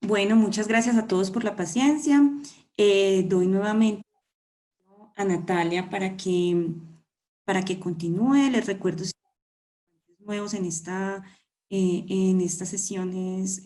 Bueno, muchas gracias a todos por la paciencia. Doy nuevamente a Natalia para que continúe. Les recuerdo si hay nuevos en estas sesiones.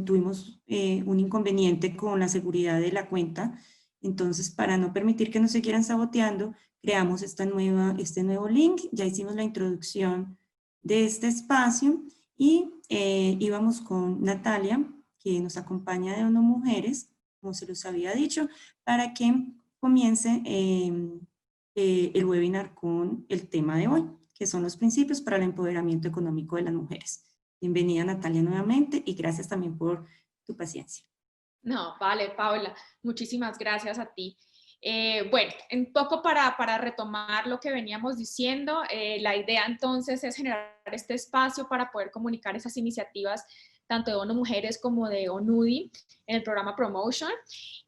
Tuvimos un inconveniente con la seguridad de la cuenta. Entonces, para no permitir que nos siguieran saboteando, creamos este nuevo link. Ya hicimos la introducción de este espacio y íbamos con Natalia, que nos acompaña de ONU Mujeres, como se los había dicho, para que comience el webinar con el tema de hoy, que son los principios para el empoderamiento económico de las mujeres. Bienvenida, Natalia, nuevamente, y gracias también por tu paciencia. No, vale, Paula, muchísimas gracias a ti. Bueno, un poco para retomar lo que veníamos diciendo, la idea entonces es generar este espacio para poder comunicar esas iniciativas tanto de ONU Mujeres como de ONUDI en el programa Promotion.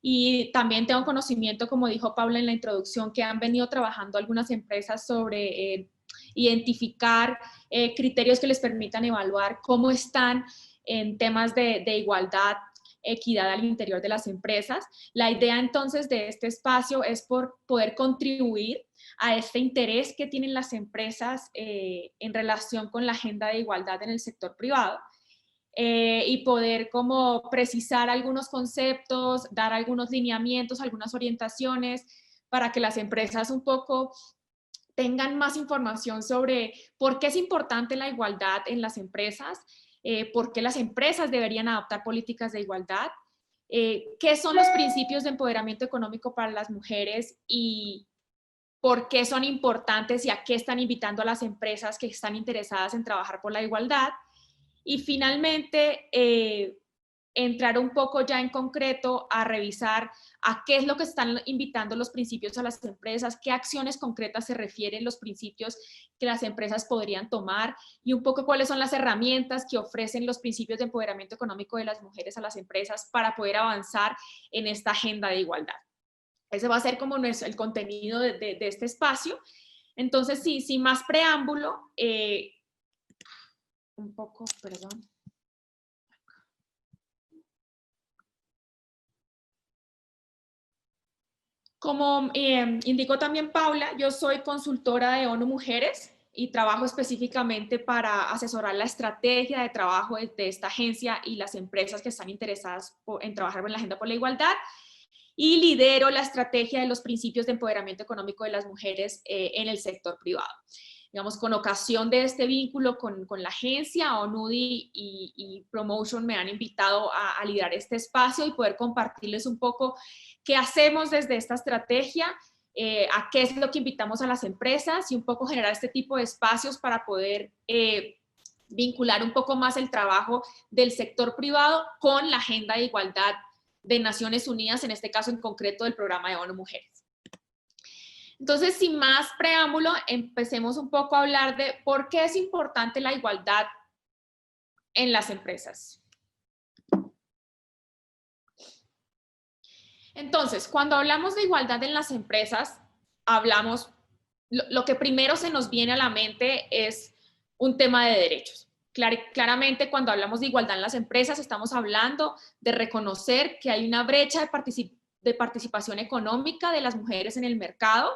Y también tengo conocimiento, como dijo Paula en la introducción, que han venido trabajando algunas empresas sobre identificar criterios que les permitan evaluar cómo están en temas de igualdad, equidad al interior de las empresas. La idea entonces de este espacio es por poder contribuir a este interés que tienen las empresas en relación con la agenda de igualdad en el sector privado. Y poder como precisar algunos conceptos, dar algunos lineamientos, algunas orientaciones para que las empresas un poco tengan más información sobre por qué es importante la igualdad en las empresas, por qué las empresas deberían adoptar políticas de igualdad, qué son los principios de empoderamiento económico para las mujeres y por qué son importantes y a qué están invitando a las empresas que están interesadas en trabajar por la igualdad. Y finalmente, entrar un poco ya en concreto a revisar a qué es lo que están invitando los principios a las empresas, qué acciones concretas se refieren los principios que las empresas podrían tomar y un poco cuáles son las herramientas que ofrecen los principios de empoderamiento económico de las mujeres a las empresas para poder avanzar en esta agenda de igualdad. Ese va a ser como el contenido de este espacio. Entonces, sí, sin más preámbulo, un poco, perdón. Como indicó también Paula, yo soy consultora de ONU Mujeres y trabajo específicamente para asesorar la estrategia de trabajo de esta agencia y las empresas que están interesadas en trabajar en la agenda por la igualdad, y lidero la estrategia de los principios de empoderamiento económico de las mujeres en el sector privado. Digamos, con ocasión de este vínculo con la agencia, ONUDI y Promotion me han invitado a liderar este espacio y poder compartirles un poco qué hacemos desde esta estrategia, a qué es lo que invitamos a las empresas y un poco generar este tipo de espacios para poder vincular un poco más el trabajo del sector privado con la agenda de igualdad de Naciones Unidas, en este caso en concreto del programa de ONU Mujeres. Entonces, sin más preámbulo, empecemos un poco a hablar de por qué es importante la igualdad en las empresas. Entonces, cuando hablamos de igualdad en las empresas, hablamos, lo que primero se nos viene a la mente es un tema de derechos. Claramente, cuando hablamos de igualdad en las empresas, estamos hablando de reconocer que hay una brecha de participación económica de las mujeres en el mercado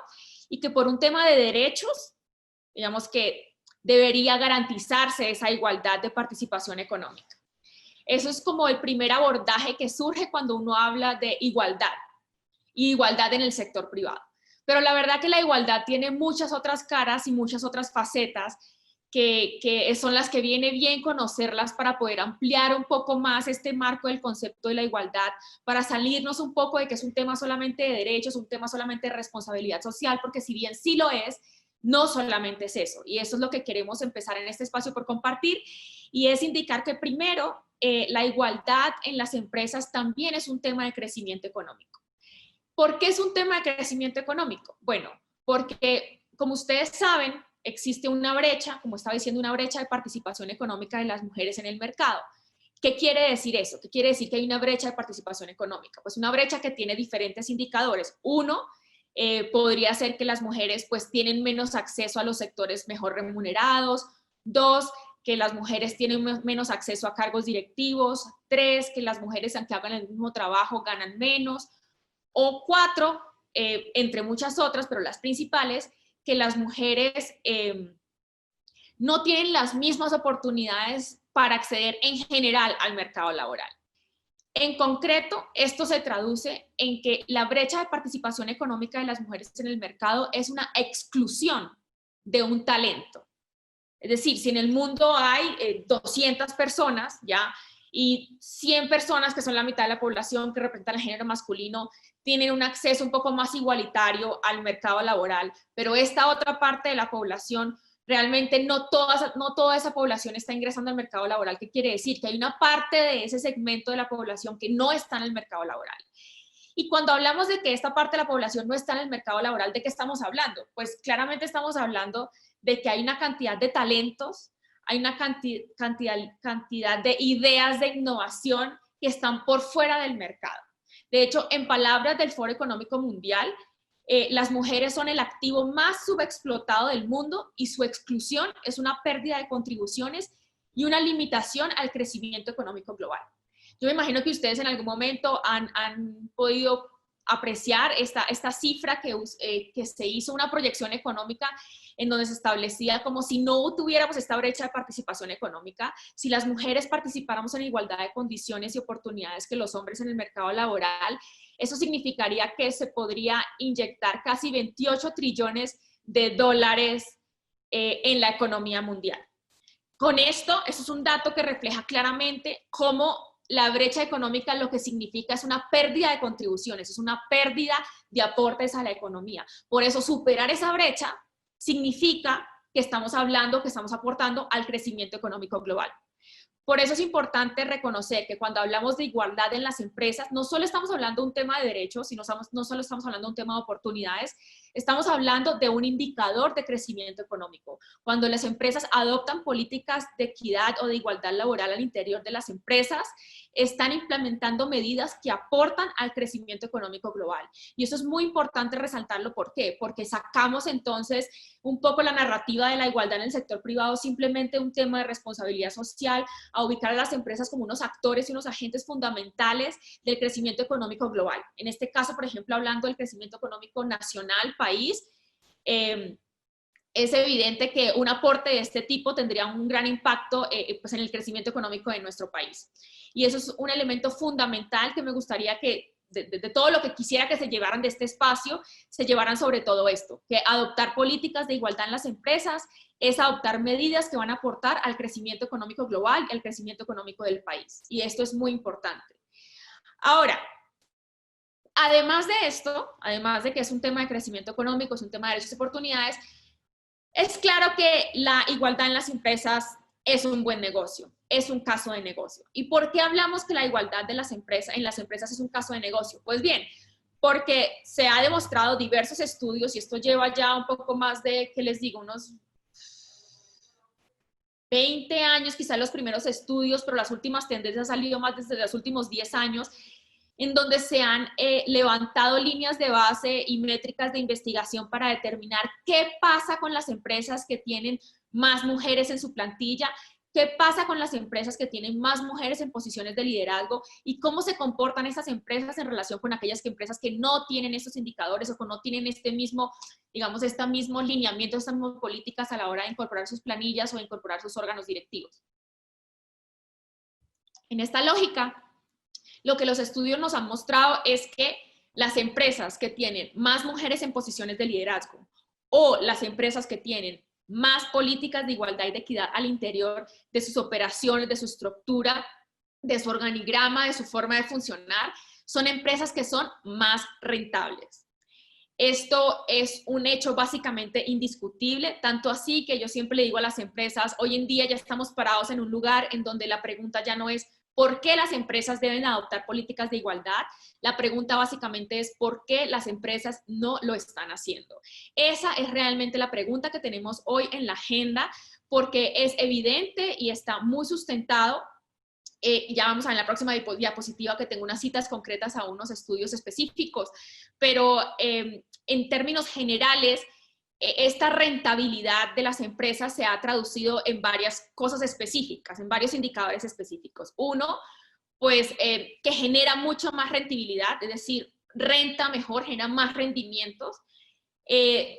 y que por un tema de derechos, digamos que debería garantizarse esa igualdad de participación económica. Eso es como el primer abordaje que surge cuando uno habla de igualdad y igualdad en el sector privado. Pero la verdad que la igualdad tiene muchas otras caras y muchas otras facetas que son las que viene bien conocerlas para poder ampliar un poco más este marco del concepto de la igualdad, para salirnos un poco de que es un tema solamente de derechos, un tema solamente de responsabilidad social, porque si bien sí lo es, no solamente es eso. Y eso es lo que queremos empezar en este espacio por compartir, y es indicar que primero, la igualdad en las empresas también es un tema de crecimiento económico. ¿Por qué es un tema de crecimiento económico? Bueno, porque como ustedes saben, existe una brecha, como estaba diciendo, una brecha de participación económica de las mujeres en el mercado. ¿Qué quiere decir eso? ¿Qué quiere decir que hay una brecha de participación económica? Pues una brecha que tiene diferentes indicadores. Uno, podría ser que las mujeres pues tienen menos acceso a los sectores mejor remunerados. Dos, que las mujeres tienen menos acceso a cargos directivos. 3, que las mujeres, aunque hagan el mismo trabajo, ganan menos. O 4, entre muchas otras, pero las principales, que las mujeres no tienen las mismas oportunidades para acceder en general al mercado laboral. En concreto, esto se traduce en que la brecha de participación económica de las mujeres en el mercado es una exclusión de un talento. Es decir, si en el mundo hay 200 personas, ¿ya? Y 100 personas, que son la mitad de la población, que representan el género masculino, tienen un acceso un poco más igualitario al mercado laboral, pero esta otra parte de la población, realmente no toda esa población está ingresando al mercado laboral. ¿Qué quiere decir? Que hay una parte de ese segmento de la población que no está en el mercado laboral. Y cuando hablamos de que esta parte de la población no está en el mercado laboral, ¿de qué estamos hablando? Pues claramente estamos hablando de que hay una cantidad de talentos, hay una cantidad de ideas de innovación que están por fuera del mercado. De hecho, en palabras del Foro Económico Mundial, las mujeres son el activo más subexplotado del mundo y su exclusión es una pérdida de contribuciones y una limitación al crecimiento económico global. Yo me imagino que ustedes en algún momento han podido apreciar esta cifra que se hizo una proyección económica en donde se establecía como si no tuviéramos esta brecha de participación económica, si las mujeres participáramos en igualdad de condiciones y oportunidades que los hombres en el mercado laboral, eso significaría que se podría inyectar casi 28 trillones de dólares en la economía mundial. Con esto, eso es un dato que refleja claramente cómo la brecha económica lo que significa es una pérdida de contribuciones, es una pérdida de aportes a la economía. Por eso, superar esa brecha significa que estamos hablando, que estamos aportando al crecimiento económico global. Por eso es importante reconocer que cuando hablamos de igualdad en las empresas, no solo estamos hablando de un tema de derechos, sino no solo estamos hablando de un tema de oportunidades, estamos hablando de un indicador de crecimiento económico. Cuando las empresas adoptan políticas de equidad o de igualdad laboral al interior de las empresas, están implementando medidas que aportan al crecimiento económico global. Y eso es muy importante resaltarlo. ¿Por qué? Porque sacamos entonces un poco la narrativa de la igualdad en el sector privado, simplemente un tema de responsabilidad social, a ubicar a las empresas como unos actores y unos agentes fundamentales del crecimiento económico global. En este caso, por ejemplo, hablando del crecimiento económico nacional, país, es evidente que un aporte de este tipo tendría un gran impacto pues en el crecimiento económico de nuestro país. Y eso es un elemento fundamental que me gustaría que, de todo lo que quisiera que se llevaran de este espacio, se llevaran sobre todo esto, que adoptar políticas de igualdad en las empresas es adoptar medidas que van a aportar al crecimiento económico global y al crecimiento económico del país. Y esto es muy importante. Ahora, además de esto, además de que es un tema de crecimiento económico, es un tema de derechos y oportunidades, es claro que la igualdad en las empresas es un buen negocio, es un caso de negocio. ¿Y por qué hablamos que la igualdad de las empresas, en las empresas es un caso de negocio? Pues bien, porque se ha demostrado diversos estudios, y esto lleva ya un poco más de, ¿qué les digo? Unos 20 años, quizás los primeros estudios, pero las últimas tendencias han salido más desde los últimos 10 años, en donde se han levantado líneas de base y métricas de investigación para determinar qué pasa con las empresas que tienen más mujeres en su plantilla, qué pasa con las empresas que tienen más mujeres en posiciones de liderazgo y cómo se comportan esas empresas en relación con aquellas empresas que no tienen estos indicadores o que no tienen este mismo, digamos, este mismo lineamiento, estas mismas políticas a la hora de incorporar sus planillas o incorporar sus órganos directivos. En esta lógica, lo que los estudios nos han mostrado es que las empresas que tienen más mujeres en posiciones de liderazgo o las empresas que tienen más políticas de igualdad y de equidad al interior de sus operaciones, de su estructura, de su organigrama, de su forma de funcionar, son empresas que son más rentables. Esto es un hecho básicamente indiscutible, tanto así que yo siempre le digo a las empresas, hoy en día ya estamos parados en un lugar en donde la pregunta ya no es ¿por qué las empresas deben adoptar políticas de igualdad? La pregunta básicamente es ¿por qué las empresas no lo están haciendo? Esa es realmente la pregunta que tenemos hoy en la agenda, porque es evidente y está muy sustentado. Ya vamos a ver en la próxima diapositiva que tengo unas citas concretas a unos estudios específicos, pero en términos generales, esta rentabilidad de las empresas se ha traducido en varias cosas específicas, en varios indicadores específicos. Uno, pues que genera mucho más rentabilidad, es decir, renta mejor, genera más rendimientos,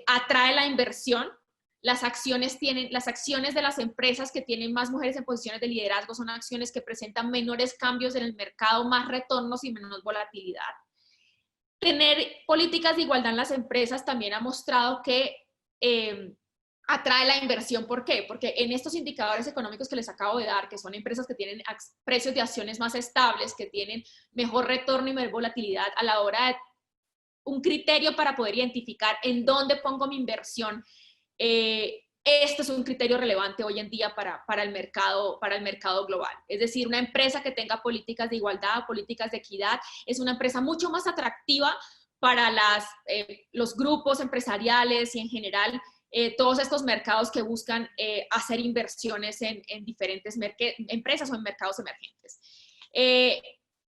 atrae la inversión. Las acciones de las empresas que tienen más mujeres en posiciones de liderazgo son acciones que presentan menores cambios en el mercado, más retornos y menos volatilidad. Tener políticas de igualdad en las empresas también ha mostrado que atrae la inversión. ¿Por qué? Porque en estos indicadores económicos que les acabo de dar, que son empresas que tienen precios de acciones más estables, que tienen mejor retorno y menor volatilidad, a la hora de un criterio para poder identificar en dónde pongo mi inversión, esto es un criterio relevante hoy en día para el mercado global. Es decir, una empresa que tenga políticas de igualdad, políticas de equidad, es una empresa mucho más atractiva para los grupos empresariales y en general todos estos mercados que buscan hacer inversiones en diferentes empresas o en mercados emergentes.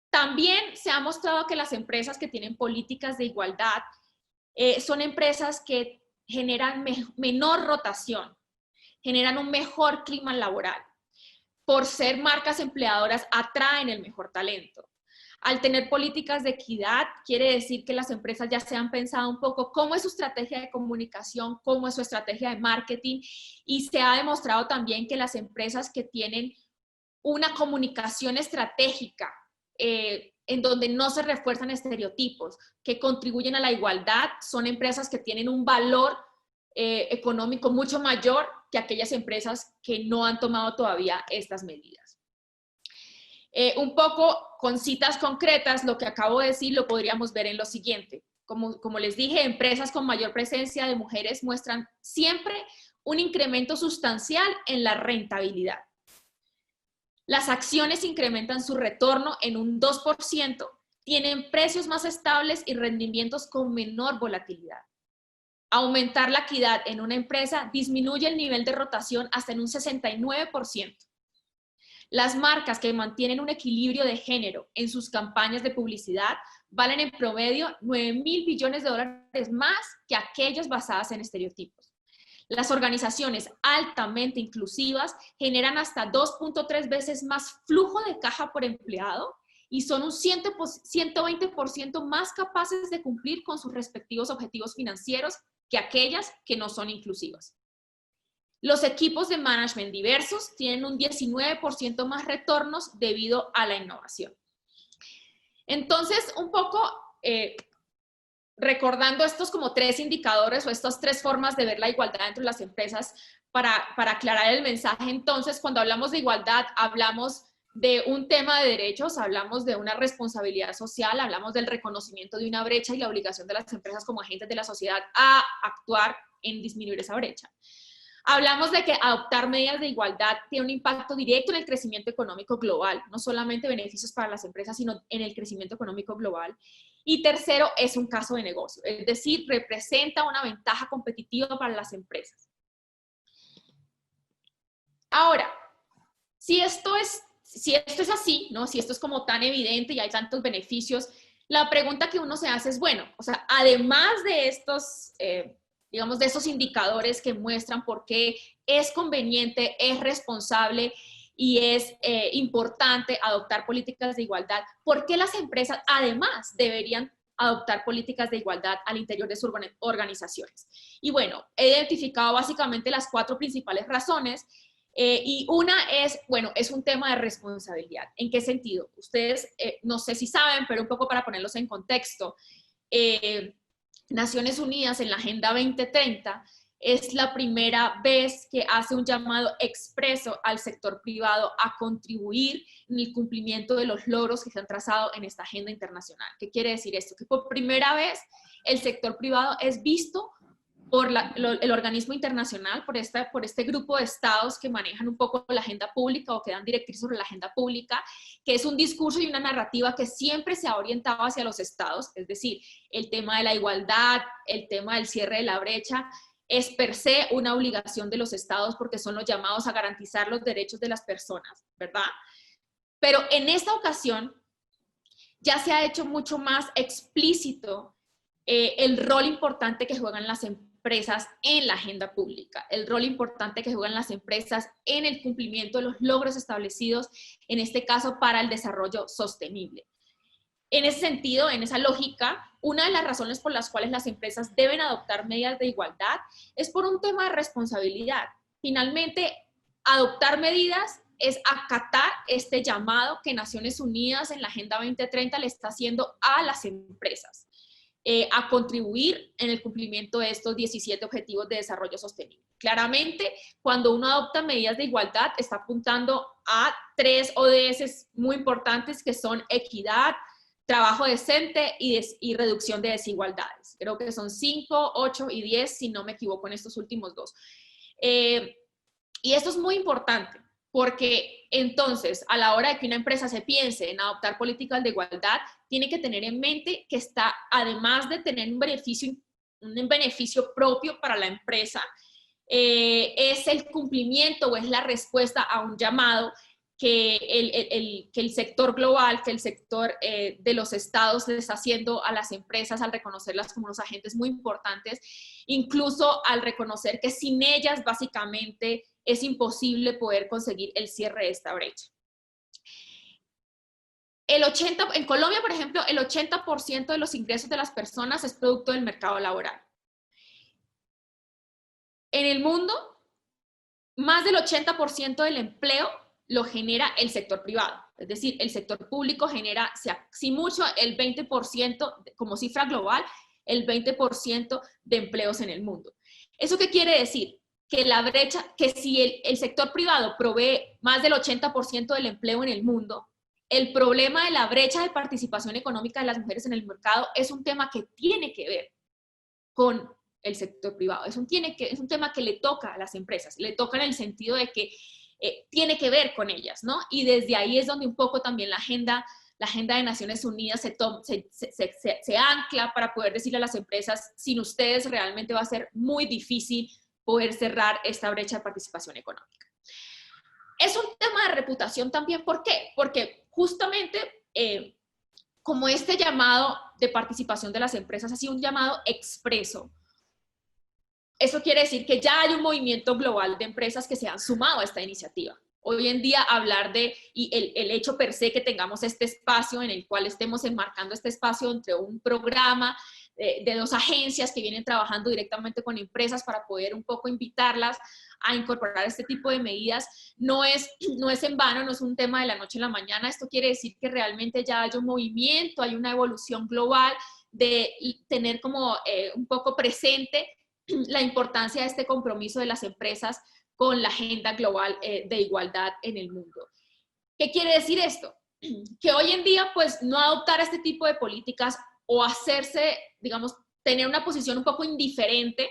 También se ha mostrado que las empresas que tienen políticas de igualdad son empresas que generan menor rotación, generan un mejor clima laboral. Por ser marcas empleadoras, atraen el mejor talento. Al tener políticas de equidad, quiere decir que las empresas ya se han pensado un poco cómo es su estrategia de comunicación, cómo es su estrategia de marketing, y se ha demostrado también que las empresas que tienen una comunicación estratégica, en donde no se refuerzan estereotipos, que contribuyen a la igualdad, son empresas que tienen un valor económico mucho mayor que aquellas empresas que no han tomado todavía estas medidas. Un poco con citas concretas, lo que acabo de decir lo podríamos ver en lo siguiente. Como les dije, empresas con mayor presencia de mujeres muestran siempre un incremento sustancial en la rentabilidad. Las acciones incrementan su retorno en un 2%, tienen precios más estables y rendimientos con menor volatilidad. Aumentar la equidad en una empresa disminuye el nivel de rotación hasta en un 69%. Las marcas que mantienen un equilibrio de género en sus campañas de publicidad valen en promedio 9.000 billones de dólares más que aquellas basadas en estereotipos. Las organizaciones altamente inclusivas generan hasta 2.3 veces más flujo de caja por empleado y son un 120% más capaces de cumplir con sus respectivos objetivos financieros que aquellas que no son inclusivas. Los equipos de management diversos tienen un 19% más retornos debido a la innovación. Entonces, un poco recordando estos como 3 indicadores o estas 3 formas de ver la igualdad dentro de las empresas para aclarar el mensaje. Entonces, cuando hablamos de igualdad, hablamos de un tema de derechos, hablamos de una responsabilidad social, hablamos del reconocimiento de una brecha y la obligación de las empresas como agentes de la sociedad a actuar en disminuir esa brecha. Hablamos de que adoptar medidas de igualdad tiene un impacto directo en el crecimiento económico global, no solamente beneficios para las empresas, sino en el crecimiento económico global. Y tercero, es un caso de negocio, es decir, representa una ventaja competitiva para las empresas. Ahora, si esto es así, ¿no? Si esto es como tan evidente y hay tantos beneficios, la pregunta que uno se hace es, bueno, o sea, además de estos, digamos, de esos indicadores que muestran por qué es conveniente, es responsable y es importante adoptar políticas de igualdad, ¿por qué las empresas además deberían adoptar políticas de igualdad al interior de sus organizaciones? Y bueno, he identificado básicamente las 4 principales razones. Y una es, bueno, es un tema de responsabilidad. ¿En qué sentido? Ustedes, no sé si saben, pero un poco para ponerlos en contexto, Naciones Unidas en la Agenda 2030 es la primera vez que hace un llamado expreso al sector privado a contribuir en el cumplimiento de los logros que se han trazado en esta agenda internacional. ¿Qué quiere decir esto? Que por primera vez el sector privado es visto por el organismo internacional, por este grupo de estados que manejan un poco la agenda pública o que dan directrices sobre la agenda pública, que es un discurso y una narrativa que siempre se ha orientado hacia los estados, es decir, el tema de la igualdad, el tema del cierre de la brecha, es per se una obligación de los estados porque son los llamados a garantizar los derechos de las personas, ¿verdad? Pero en esta ocasión ya se ha hecho mucho más explícito el rol importante que juegan empresas en la agenda pública, el rol importante que juegan las empresas en el cumplimiento de los logros establecidos, en este caso para el desarrollo sostenible. En ese sentido, en esa lógica, una de las razones por las cuales las empresas deben adoptar medidas de igualdad es por un tema de responsabilidad. Finalmente, adoptar medidas es acatar este llamado que Naciones Unidas en la Agenda 2030 le está haciendo a las empresas, a contribuir en el cumplimiento de estos 17 Objetivos de Desarrollo Sostenible. Claramente, cuando uno adopta medidas de igualdad, está apuntando a 3 ODS muy importantes que son equidad, trabajo decente y reducción de desigualdades. Creo que son 5, 8 y 10, si no me equivoco en estos últimos 2. Y esto es muy importante, porque entonces, a la hora de que una empresa se piense en adoptar políticas de igualdad, tiene que tener en mente que está, además de tener un beneficio propio para la empresa, es el cumplimiento o es la respuesta a un llamado que el sector global, que el sector de los estados le está haciendo a las empresas al reconocerlas como unos agentes muy importantes, incluso al reconocer que sin ellas básicamente es imposible poder conseguir el cierre de esta brecha. En Colombia, por ejemplo, el 80% de los ingresos de las personas es producto del mercado laboral. En el mundo, más del 80% del empleo lo genera el sector privado. Es decir, el sector público genera, si mucho, el 20%, como cifra global, el 20% de empleos en el mundo. ¿Eso qué quiere decir? Que la brecha, que si el sector privado provee más del 80% del empleo en el mundo, el problema de la brecha de participación económica de las mujeres en el mercado es un tema que tiene que ver con el sector privado. Es un tema que le toca a las empresas, le toca en el sentido de que tiene que ver con ellas, ¿no? Y desde ahí es donde un poco también la agenda de Naciones Unidas se ancla para poder decirle a las empresas, sin ustedes realmente va a ser muy difícil poder cerrar esta brecha de participación económica. Es un tema de reputación también, ¿por qué? Porque justamente como este llamado de participación de las empresas ha sido un llamado expreso, eso quiere decir que ya hay un movimiento global de empresas que se han sumado a esta iniciativa. Hoy en día hablar y el hecho per se que tengamos este espacio en el cual estemos enmarcando este espacio entre un programa de 2 agencias que vienen trabajando directamente con empresas para poder un poco invitarlas a incorporar este tipo de medidas, no es en vano, no es un tema de la noche a la mañana. Esto quiere decir que realmente ya hay un movimiento, hay una evolución global de tener como un poco presente la importancia de este compromiso de las empresas con la agenda global de igualdad en el mundo. ¿Qué quiere decir esto? Que hoy en día, pues, no adoptar este tipo de políticas o hacerse, digamos, tener una posición un poco indiferente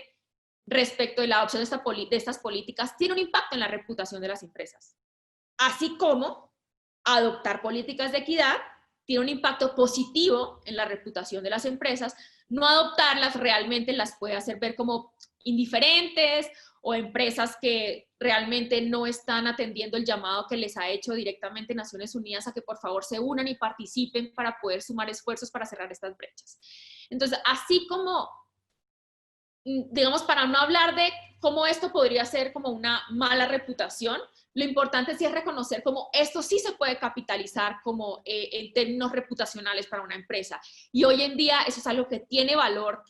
respecto de la adopción de estas políticas tiene un impacto en la reputación de las empresas. Así como adoptar políticas de equidad tiene un impacto positivo en la reputación de las empresas. No adoptarlas realmente las puede hacer ver como indiferentes o empresas que realmente no están atendiendo el llamado que les ha hecho directamente Naciones Unidas a que por favor se unan y participen para poder sumar esfuerzos para cerrar estas brechas. Entonces, así como, digamos, para no hablar de cómo esto podría ser como una mala reputación, lo importante sí es reconocer cómo esto sí se puede capitalizar como en términos reputacionales para una empresa. Y hoy en día eso es algo que tiene valor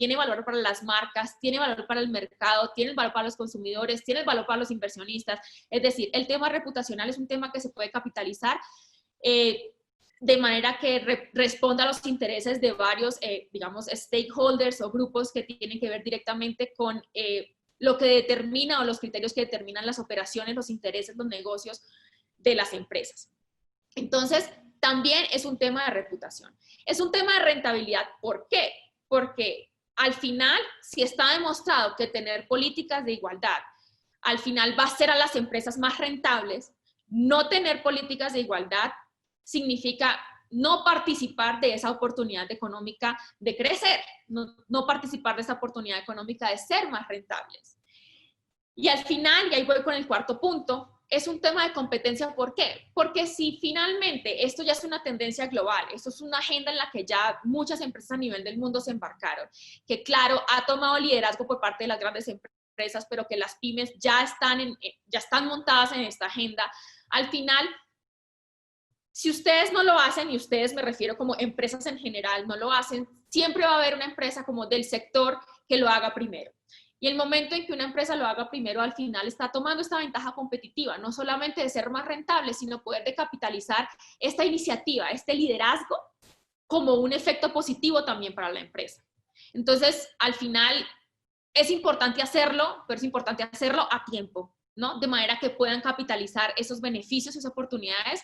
para las marcas, tiene valor para el mercado, tiene valor para los consumidores, tiene valor para los inversionistas. Es decir, el tema reputacional es un tema que se puede capitalizar de manera que responda a los intereses de varios, digamos, stakeholders o grupos que tienen que ver directamente con lo que determina o los criterios que determinan las operaciones, los intereses, los negocios de las empresas. Entonces, también es un tema de reputación. Es un tema de rentabilidad. ¿Por qué? Porque al final, si está demostrado que tener políticas de igualdad al final va a hacer a las empresas más rentables, no tener políticas de igualdad significa no participar de esa oportunidad económica de crecer, no participar de esa oportunidad económica de ser más rentables. Y al final, y ahí voy con el cuarto punto, es un tema de competencia. ¿Por qué? Porque si finalmente esto ya es una tendencia global, esto es una agenda en la que ya muchas empresas a nivel del mundo se embarcaron, que claro, ha tomado liderazgo por parte de las grandes empresas, pero que las pymes ya están montadas en esta agenda. Al final, si ustedes no lo hacen, y ustedes me refiero como empresas en general no lo hacen, siempre va a haber una empresa como del sector que lo haga primero. Y el momento en que una empresa lo haga primero, al final está tomando esta ventaja competitiva, no solamente de ser más rentable, sino poder de capitalizar esta iniciativa, este liderazgo, como un efecto positivo también para la empresa. Entonces, al final, es importante hacerlo, pero es importante hacerlo a tiempo, ¿no? De manera que puedan capitalizar esos beneficios, esas oportunidades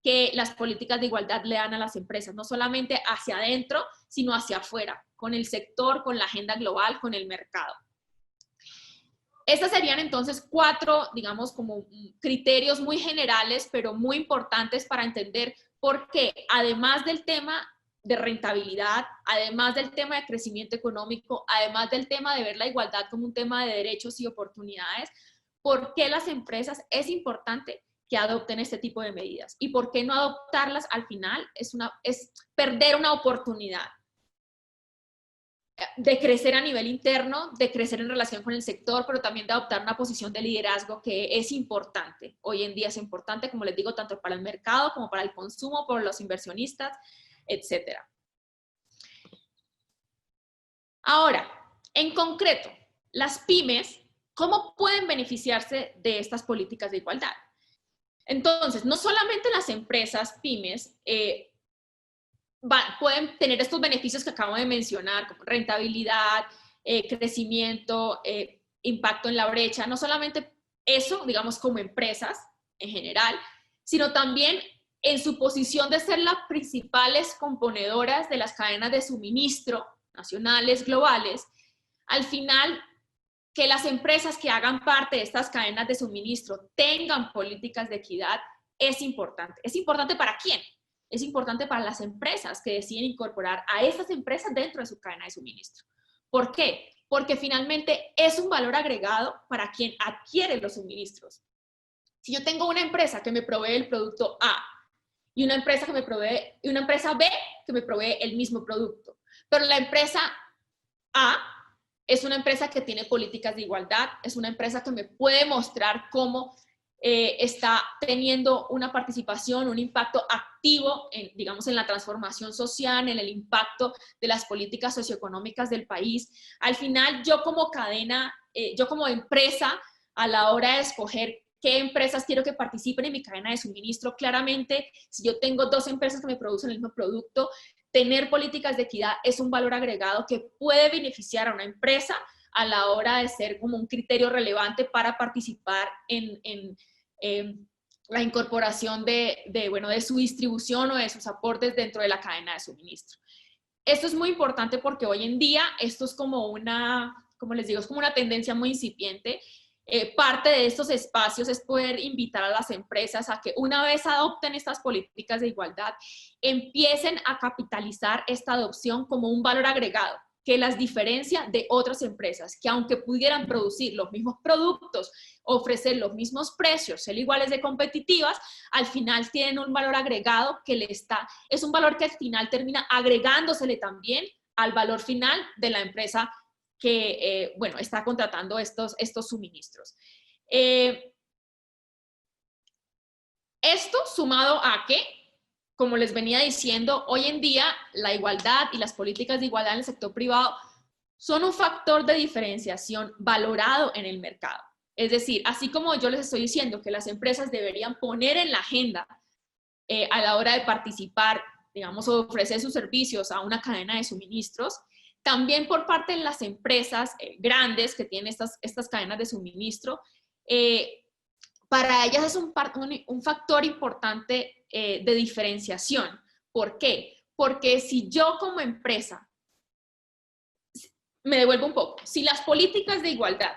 que las políticas de igualdad le dan a las empresas, no solamente hacia adentro, sino hacia afuera, con el sector, con la agenda global, con el mercado. Estas serían entonces 4, digamos, como criterios muy generales, pero muy importantes para entender por qué, además del tema de rentabilidad, además del tema de crecimiento económico, además del tema de ver la igualdad como un tema de derechos y oportunidades, por qué las empresas es importante que adopten este tipo de medidas y por qué no adoptarlas al final es perder una oportunidad de crecer a nivel interno, de crecer en relación con el sector, pero también de adoptar una posición de liderazgo que es importante. Hoy en día es importante, como les digo, tanto para el mercado como para el consumo, por los inversionistas, etc. Ahora, en concreto, las pymes, ¿cómo pueden beneficiarse de estas políticas de igualdad? Entonces, no solamente las empresas pymes pueden tener estos beneficios que acabo de mencionar, como rentabilidad, crecimiento, impacto en la brecha, no solamente eso, digamos, como empresas en general, sino también en su posición de ser las principales componedoras de las cadenas de suministro nacionales, globales. Al final, que las empresas que hagan parte de estas cadenas de suministro tengan políticas de equidad es importante. ¿Es importante para quién? Es importante para las empresas que deciden incorporar a esas empresas dentro de su cadena de suministro. ¿Por qué? Porque finalmente es un valor agregado para quien adquiere los suministros. Si yo tengo una empresa que me provee el producto A y una empresa B que me provee el mismo producto, pero la empresa A es una empresa que tiene políticas de igualdad, es una empresa que me puede mostrar cómo está teniendo una participación, un impacto activo, digamos, en la transformación social, en el impacto de las políticas socioeconómicas del país. Al final, yo como cadena, yo como empresa, a la hora de escoger qué empresas quiero que participen en mi cadena de suministro, claramente, si yo tengo 2 empresas que me producen el mismo producto, tener políticas de equidad es un valor agregado que puede beneficiar a una empresa a la hora de ser como un criterio relevante para participar en la incorporación de su distribución o de sus aportes dentro de la cadena de suministro. Esto es muy importante porque hoy en día esto es como como les digo, es como una tendencia muy incipiente. Parte de estos espacios es poder invitar a las empresas a que una vez adopten estas políticas de igualdad, empiecen a capitalizar esta adopción como un valor agregado que las diferencia de otras empresas, que aunque pudieran producir los mismos productos, ofrecer los mismos precios, ser iguales de competitivas, al final tienen un valor agregado es un valor que al final termina agregándosele también al valor final de la empresa que, está contratando estos suministros. Esto sumado a que, como les venía diciendo, hoy en día la igualdad y las políticas de igualdad en el sector privado son un factor de diferenciación valorado en el mercado. Es decir, así como yo les estoy diciendo que las empresas deberían poner en la agenda a la hora de participar, digamos, o ofrecer sus servicios a una cadena de suministros, también por parte de las empresas grandes que tienen estas cadenas de suministro, para ellas es un factor importante de diferenciación. ¿Por qué? Porque si yo como empresa, me devuelvo un poco, si las políticas de igualdad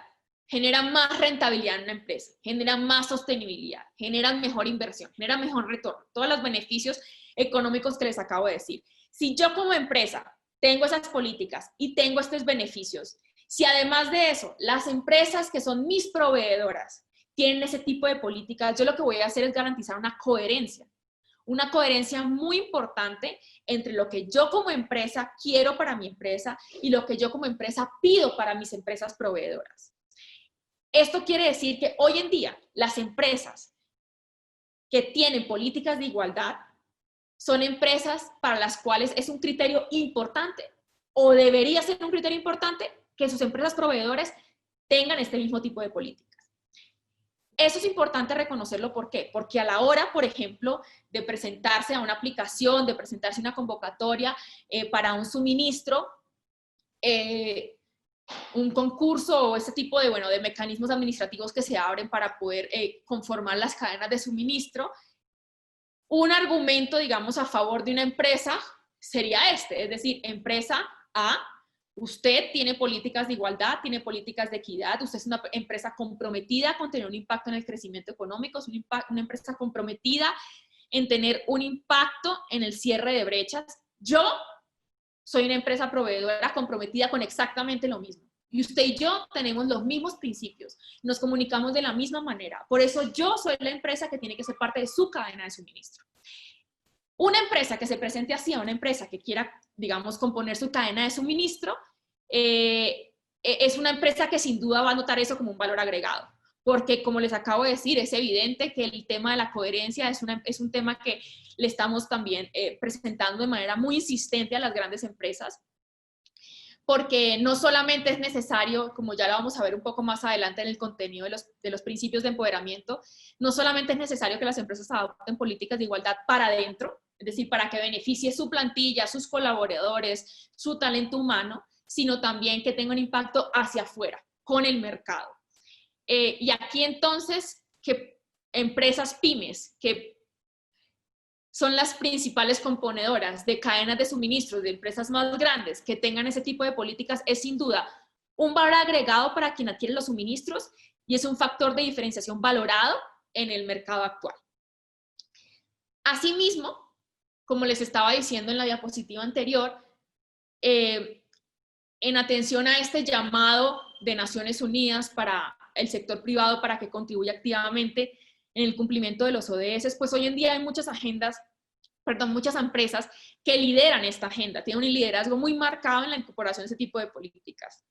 generan más rentabilidad en una empresa, generan más sostenibilidad, generan mejor inversión, generan mejor retorno, todos los beneficios económicos que les acabo de decir. Si yo como empresa tengo esas políticas y tengo estos beneficios, si además de eso, las empresas que son mis proveedoras tienen ese tipo de políticas, yo lo que voy a hacer es garantizar una coherencia muy importante entre lo que yo como empresa quiero para mi empresa y lo que yo como empresa pido para mis empresas proveedoras. Esto quiere decir que hoy en día las empresas que tienen políticas de igualdad son empresas para las cuales es un criterio importante o debería ser un criterio importante que sus empresas proveedores tengan este mismo tipo de políticas. Eso es importante reconocerlo, ¿por qué? Porque a la hora, por ejemplo, de presentarse a una aplicación, de presentarse a una convocatoria para un suministro, un concurso o ese tipo de, bueno, de mecanismos administrativos que se abren para poder conformar las cadenas de suministro, un argumento, digamos, a favor de una empresa sería este, es decir, empresa A, usted tiene políticas de igualdad, tiene políticas de equidad, usted es una empresa comprometida con tener un impacto en el crecimiento económico, es una empresa comprometida en tener un impacto en el cierre de brechas. Yo soy una empresa proveedora comprometida con exactamente lo mismo. Y usted y yo tenemos los mismos principios, nos comunicamos de la misma manera. Por eso yo soy la empresa que tiene que ser parte de su cadena de suministro. Una empresa que se presente así a una empresa que quiera, digamos, componer su cadena de suministro, es una empresa que sin duda va a notar eso como un valor agregado. Porque, como les acabo de decir, es evidente que el tema de la coherencia es un tema que le estamos también presentando de manera muy insistente a las grandes empresas, porque no solamente es necesario, como ya lo vamos a ver un poco más adelante en el contenido de los principios de empoderamiento, no solamente es necesario que las empresas adopten políticas de igualdad para adentro, es decir, para que beneficie su plantilla, sus colaboradores, su talento humano, sino también que tenga un impacto hacia afuera, con el mercado. Y aquí entonces, que empresas pymes, que son las principales componedoras de cadenas de suministros de empresas más grandes que tengan ese tipo de políticas, es sin duda un valor agregado para quien adquiere los suministros y es un factor de diferenciación valorado en el mercado actual. Asimismo, como les estaba diciendo en la diapositiva anterior, en atención a este llamado de Naciones Unidas para el sector privado para que contribuya activamente en el cumplimiento de los ODS, pues hoy en día hay muchas empresas que lideran esta agenda, tienen un liderazgo muy marcado en la incorporación de ese tipo de políticas.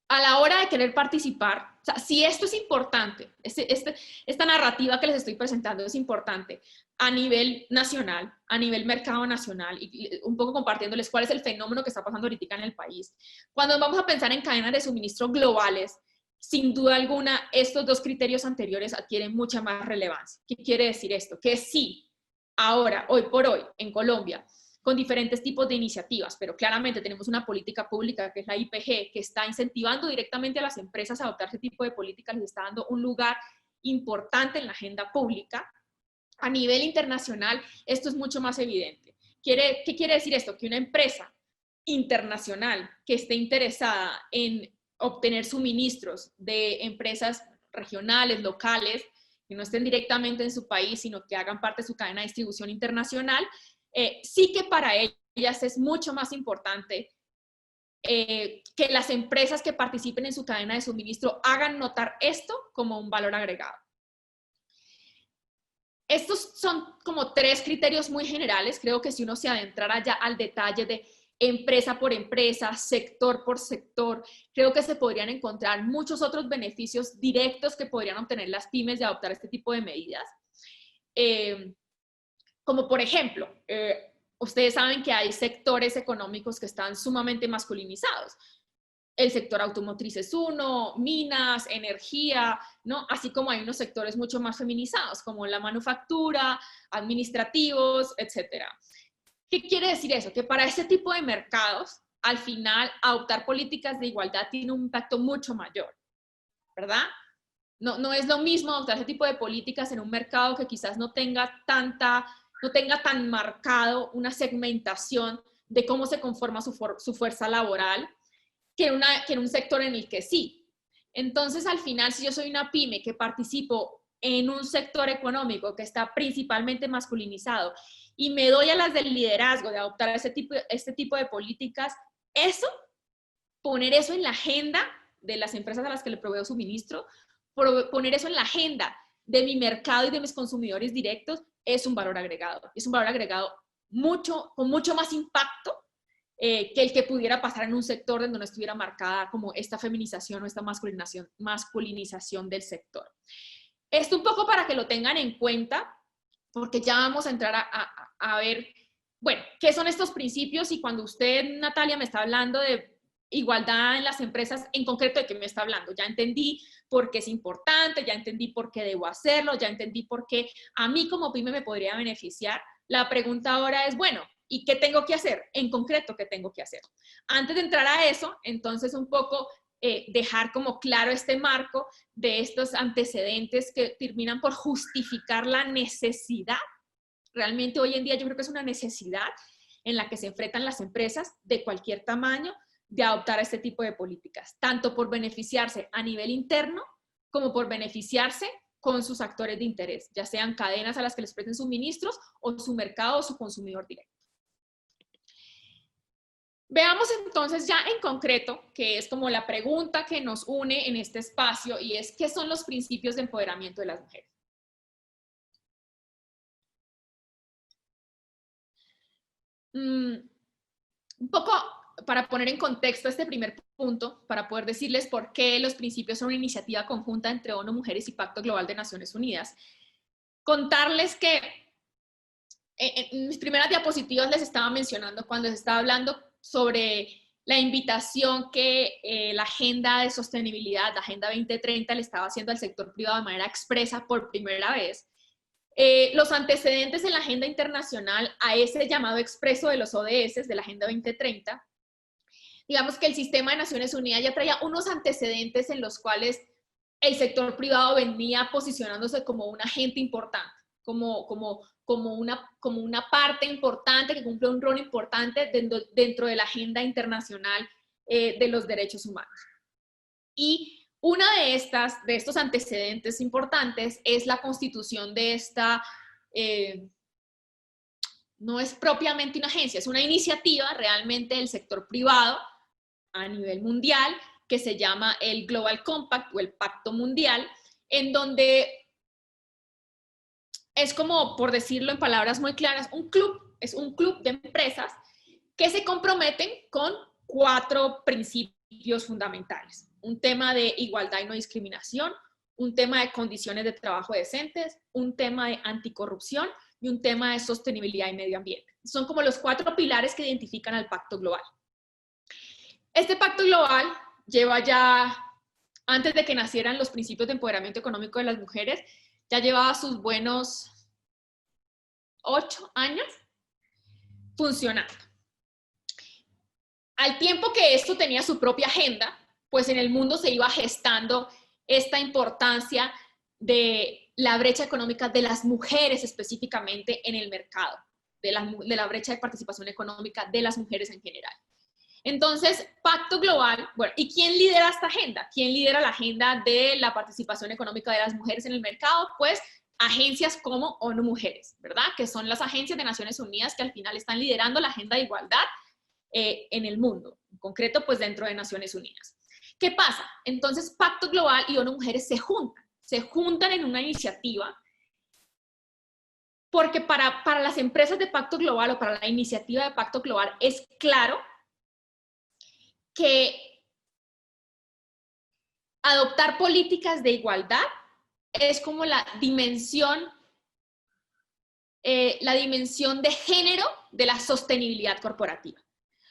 A la hora de querer participar, o sea, si esto es importante, esta narrativa que les estoy presentando es importante a nivel nacional, a nivel mercado nacional, y un poco compartiéndoles cuál es el fenómeno que está pasando ahorita en el país. Cuando vamos a pensar en cadenas de suministro globales, sin duda alguna, estos dos criterios anteriores adquieren mucha más relevancia. ¿Qué quiere decir esto? Que sí, ahora, hoy por hoy, en Colombia, con diferentes tipos de iniciativas, pero claramente tenemos una política pública que es la IPG, que está incentivando directamente a las empresas a adoptar ese tipo de políticas, les está dando un lugar importante en la agenda pública. A nivel internacional, esto es mucho más evidente. ¿Qué quiere decir esto? Que una empresa internacional que esté interesada en obtener suministros de empresas regionales, locales, que no estén directamente en su país, sino que hagan parte de su cadena de distribución internacional, sí que para ellas es mucho más importante que las empresas que participen en su cadena de suministro hagan notar esto como un valor agregado. Estos son como tres criterios muy generales. Creo que si uno se adentrara ya al detalle de empresa por empresa, sector por sector, creo que se podrían encontrar muchos otros beneficios directos que podrían obtener las pymes de adoptar este tipo de medidas. Como por ejemplo, ustedes saben que hay sectores económicos que están sumamente masculinizados. El sector automotriz es uno, minas, energía, ¿no? Así como hay unos sectores mucho más feminizados, como la manufactura, administrativos, etc. ¿Qué quiere decir eso? Que para ese tipo de mercados, al final, adoptar políticas de igualdad tiene un impacto mucho mayor, ¿verdad? No es lo mismo adoptar ese tipo de políticas en un mercado que quizás no tenga tan marcado una segmentación de cómo se conforma su fuerza laboral, que en un sector en el que sí. Entonces, al final, si yo soy una pyme que participo en un sector económico que está principalmente masculinizado y me doy a las del liderazgo de adoptar este tipo de políticas, eso poner eso en la agenda de las empresas a las que le proveo suministro, poner eso en la agenda de mi mercado y de mis consumidores directos, es un valor agregado. Es un valor agregado con mucho más impacto que el que pudiera pasar en un sector donde no estuviera marcada como esta feminización o esta masculinización del sector. Esto un poco para que lo tengan en cuenta, porque ya vamos a entrar a ver, bueno, qué son estos principios, y cuando usted, Natalia, me está hablando de igualdad en las empresas, en concreto, ¿de qué me está hablando? Ya entendí por qué es importante, ya entendí por qué debo hacerlo, ya entendí por qué a mí como pyme me podría beneficiar. La pregunta ahora es, bueno, ¿y qué tengo que hacer? En concreto, ¿qué tengo que hacer? Antes de entrar a eso, entonces un poco dejar como claro este marco de estos antecedentes que terminan por justificar la necesidad. Realmente hoy en día yo creo que es una necesidad en la que se enfrentan las empresas de cualquier tamaño de adoptar este tipo de políticas, tanto por beneficiarse a nivel interno como por beneficiarse con sus actores de interés, ya sean cadenas a las que les presten suministros o su mercado o su consumidor directo. Veamos entonces ya en concreto, que es como la pregunta que nos une en este espacio, y es, ¿qué son los principios de empoderamiento de las mujeres? Un poco para poner en contexto este primer punto, para poder decirles por qué los principios son una iniciativa conjunta entre ONU Mujeres y Pacto Global de Naciones Unidas. Contarles que en mis primeras diapositivas les estaba mencionando cuando les estaba hablando sobre la invitación que la Agenda de Sostenibilidad, la Agenda 2030, le estaba haciendo al sector privado de manera expresa por primera vez. Los antecedentes en la agenda internacional a ese llamado expreso de los ODS, de la Agenda 2030, digamos que el sistema de Naciones Unidas ya traía unos antecedentes en los cuales el sector privado venía posicionándose como un agente importante, como una parte importante que cumple un rol importante dentro de la agenda internacional de los derechos humanos. Y una de estos antecedentes importantes es la constitución de esta, no es propiamente una agencia, es una iniciativa realmente del sector privado a nivel mundial que se llama el Global Compact o el Pacto Mundial, en donde es como, por decirlo en palabras muy claras, es un club de empresas que se comprometen con 4 principios fundamentales. Un tema de igualdad y no discriminación, un tema de condiciones de trabajo decentes, un tema de anticorrupción y un tema de sostenibilidad y medio ambiente. Son como los 4 pilares que identifican al Pacto Global. Este Pacto Global lleva ya, antes de que nacieran los principios de empoderamiento económico de las mujeres, ya llevaba sus buenos 8 años funcionando. Al tiempo que esto tenía su propia agenda, pues en el mundo se iba gestando esta importancia de la brecha económica de las mujeres específicamente en el mercado, de la brecha de participación económica de las mujeres en general. Entonces, Pacto Global, bueno, ¿y quién lidera esta agenda? ¿Quién lidera la agenda de la participación económica de las mujeres en el mercado? Pues agencias como ONU Mujeres, ¿verdad? Que son las agencias de Naciones Unidas que al final están liderando la agenda de igualdad en el mundo, en concreto pues dentro de Naciones Unidas. ¿Qué pasa? Entonces Pacto Global y ONU Mujeres se juntan en una iniciativa porque para las empresas de Pacto Global o para la iniciativa de Pacto Global es claro que adoptar políticas de igualdad es como la dimensión de género de la sostenibilidad corporativa.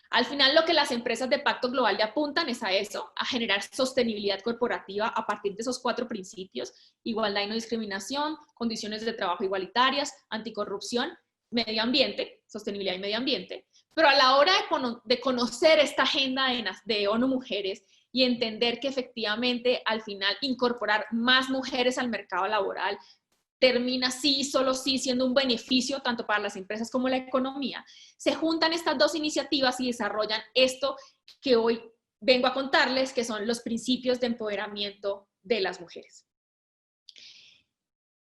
Al final, lo que las empresas de Pacto Global le apuntan es a eso, a generar sostenibilidad corporativa a partir de esos 4 principios: igualdad y no discriminación, condiciones de trabajo igualitarias, anticorrupción, medio ambiente, sostenibilidad y medio ambiente. Pero a la hora de conocer esta agenda de ONU Mujeres y entender que efectivamente al final incorporar más mujeres al mercado laboral termina sí, solo sí, siendo un beneficio tanto para las empresas como la economía, se juntan estas 2 iniciativas y desarrollan esto que hoy vengo a contarles, que son los principios de empoderamiento de las mujeres.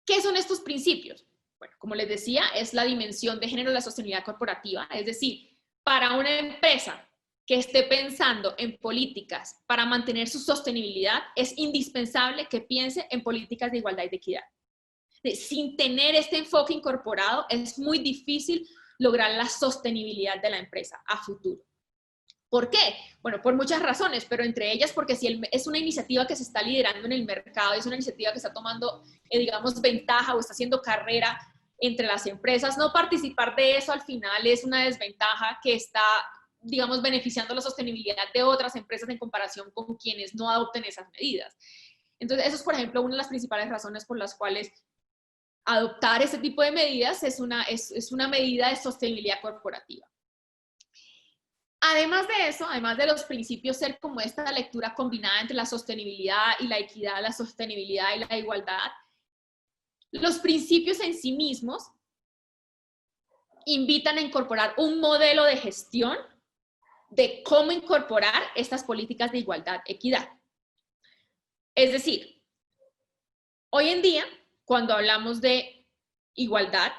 ¿Qué son estos principios? Bueno, como les decía, es la dimensión de género de la sostenibilidad corporativa, es decir, para una empresa que esté pensando en políticas para mantener su sostenibilidad, es indispensable que piense en políticas de igualdad y de equidad. Sin tener este enfoque incorporado, es muy difícil lograr la sostenibilidad de la empresa a futuro. ¿Por qué? Bueno, por muchas razones, pero entre ellas porque si es una iniciativa que se está liderando en el mercado, es una iniciativa que está tomando, digamos, ventaja o está haciendo carrera entre las empresas, no participar de eso al final es una desventaja que está, digamos, beneficiando la sostenibilidad de otras empresas en comparación con quienes no adopten esas medidas. Entonces, eso es, por ejemplo, una de las principales razones por las cuales adoptar este tipo de medidas es una medida de sostenibilidad corporativa. Además de eso, además de los principios ser como esta lectura combinada entre la sostenibilidad y la equidad, la sostenibilidad y la igualdad, los principios en sí mismos invitan a incorporar un modelo de gestión de cómo incorporar estas políticas de igualdad, equidad. Es decir, hoy en día, cuando hablamos de igualdad,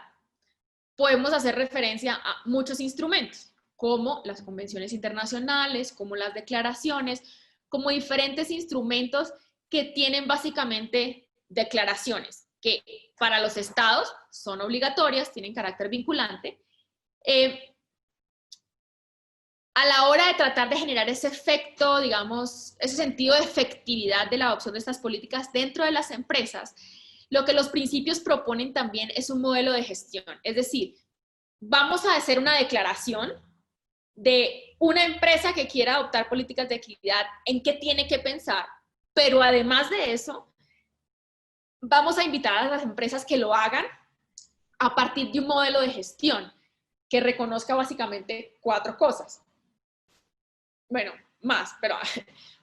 podemos hacer referencia a muchos instrumentos, como las convenciones internacionales, como las declaraciones, como diferentes instrumentos que tienen básicamente declaraciones, que para los estados son obligatorias, tienen carácter vinculante. A la hora de tratar de generar ese efecto, digamos, ese sentido de efectividad de la adopción de estas políticas dentro de las empresas, lo que los principios proponen también es un modelo de gestión. Es decir, vamos a hacer una declaración de una empresa que quiera adoptar políticas de equidad, en qué tiene que pensar, pero además de eso, vamos a invitar a las empresas que lo hagan a partir de un modelo de gestión que reconozca básicamente 4 cosas. Bueno, más, pero